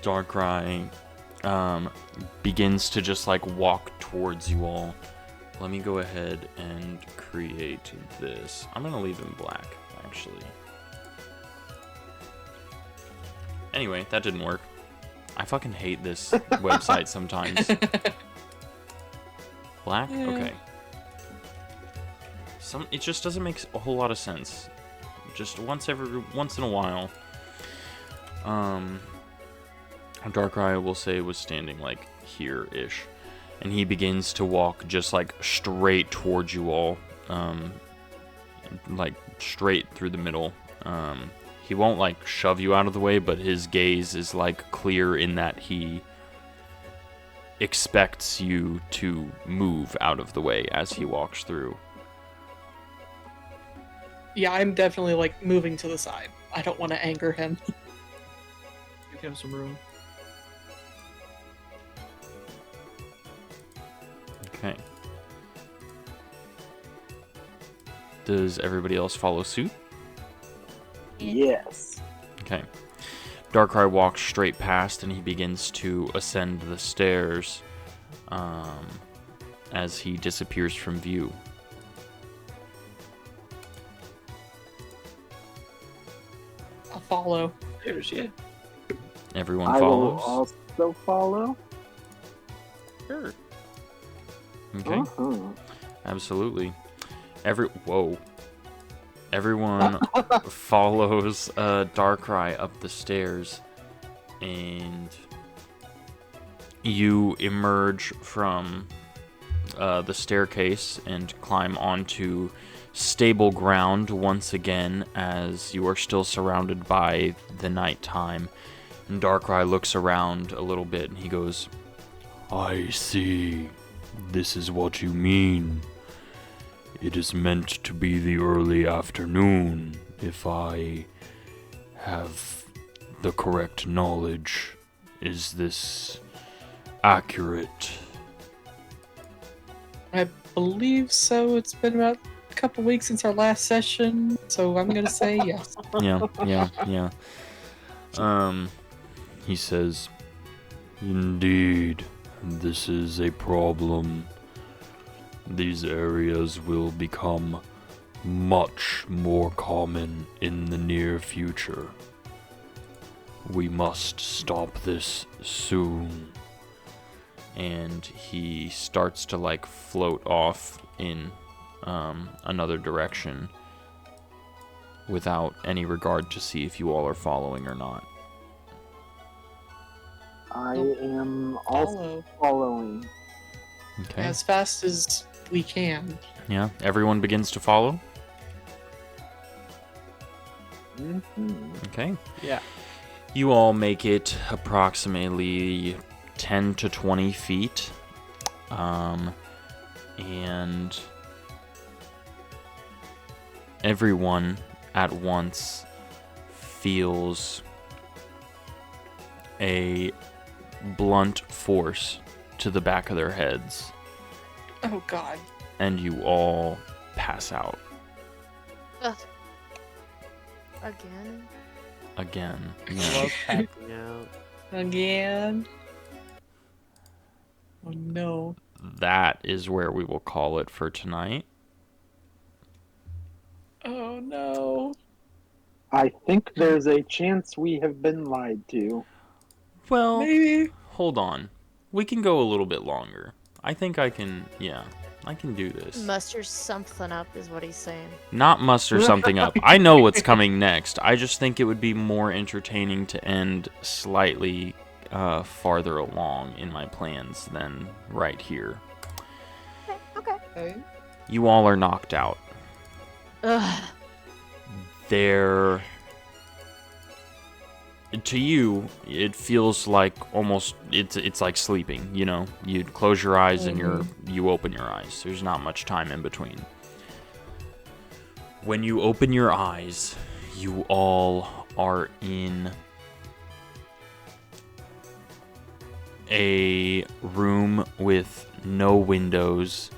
Speaker 4: Darkrai begins to just like walk towards you all. Let me go ahead and create this. I'm gonna leave him black, actually. Anyway, that didn't work. I fucking hate this website sometimes. Black?
Speaker 7: Yeah.
Speaker 4: Okay. It just doesn't make a whole lot of sense. Just once in a while. Darkrai, I will say, was standing like here-ish. And he begins to walk just like straight towards you all. Like straight through the middle. He won't like shove you out of the way, but his gaze is like clear in that he expects you to move out of the way as he walks through.
Speaker 7: Yeah, I'm definitely like moving to the side. I don't want to anger him.
Speaker 6: Give him some room.
Speaker 4: Okay. Does everybody else follow suit?
Speaker 5: Yes.
Speaker 4: Okay. Darkrai walks straight past and he begins to ascend the stairs as he disappears from view.
Speaker 7: I'll follow.
Speaker 6: There's yeah.
Speaker 4: Everyone
Speaker 5: I will
Speaker 4: follows?
Speaker 5: also follow.
Speaker 4: Sure. Okay.
Speaker 5: Uh-huh.
Speaker 4: Absolutely. Everyone follows Darkrai up the stairs, and you emerge from the staircase and climb onto stable ground once again, as you are still surrounded by the nighttime. And Darkrai looks around a little bit and he goes,
Speaker 10: I see. This is what you mean. It is meant to be the early afternoon, if I have the correct knowledge. Is this accurate?
Speaker 7: I believe so. It's been about a couple weeks since our last session, so I'm gonna say yes.
Speaker 4: yeah.
Speaker 10: He says, Indeed, this is a problem. These areas will become much more common in the near future. We must stop this soon.
Speaker 4: And he starts to like float off in another direction without any regard to see if you all are following or not.
Speaker 5: I am also following.
Speaker 4: Okay.
Speaker 7: As fast as we can.
Speaker 4: Yeah, everyone begins to follow.
Speaker 5: Mm-hmm.
Speaker 4: Okay.
Speaker 2: Yeah.
Speaker 4: You all make it approximately 10 to 20 feet. And everyone at once feels a blunt force to the back of their heads,
Speaker 7: Oh god.
Speaker 4: and you all pass out
Speaker 3: Ugh. Again?
Speaker 4: again.
Speaker 2: I
Speaker 4: Yeah.
Speaker 2: love passing out.
Speaker 7: Again. Oh no.
Speaker 4: That is where we will call it for tonight.
Speaker 7: Oh no.
Speaker 5: I think there's a chance we have been lied to.
Speaker 4: Well,
Speaker 7: Maybe.
Speaker 4: hold on. We can go a little bit longer. I think I can, I can do this.
Speaker 3: Muster something up is what he's saying.
Speaker 4: Not muster something up. I know what's coming next. I just think it would be more entertaining to end slightly farther along in my plans than right here.
Speaker 3: Okay.
Speaker 7: Okay.
Speaker 4: You all are knocked out.
Speaker 3: Ugh.
Speaker 4: There, to you, it feels like almost it's like sleeping. You know, you close your eyes and you open your eyes. There's not much time in between. When you open your eyes, you all are in a room with no windows.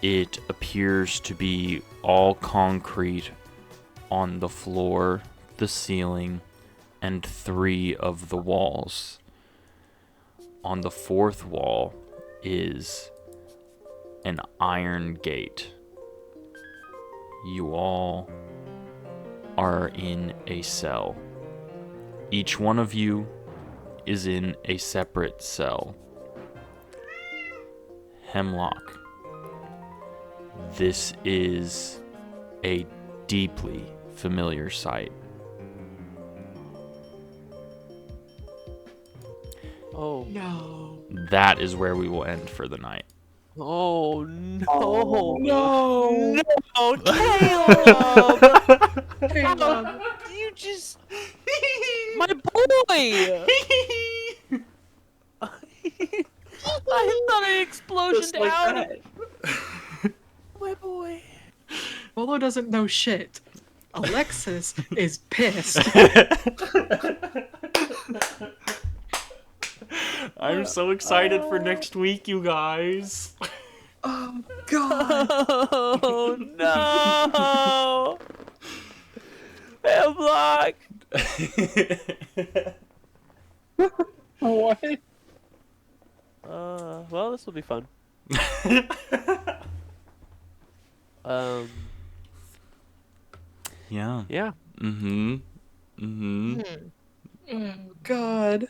Speaker 4: It appears to be all concrete on the floor, the ceiling, and 3 of the walls. On the 4th wall is an iron gate. You all are in a cell. Each one of you is in a separate cell. Hemlock. This is a deeply familiar sight.
Speaker 2: Oh.
Speaker 7: No.
Speaker 4: That is where we will end for the night.
Speaker 2: Oh no.
Speaker 5: Oh,
Speaker 7: No.
Speaker 2: No, Caleb!
Speaker 7: Caleb.
Speaker 2: You just. My boy! I thought an explosion
Speaker 7: Just like
Speaker 2: down.
Speaker 7: that.
Speaker 2: My boy.
Speaker 7: Bolo doesn't know shit. Alexis is pissed.
Speaker 4: I'm so excited for next week, you guys.
Speaker 7: Oh god.
Speaker 2: Oh no! Hemlock!
Speaker 5: what?
Speaker 2: Well, this will be fun.
Speaker 4: Yeah.
Speaker 2: Yeah.
Speaker 4: Mm-hmm. Mm-hmm.
Speaker 3: Hmm.
Speaker 7: Oh god.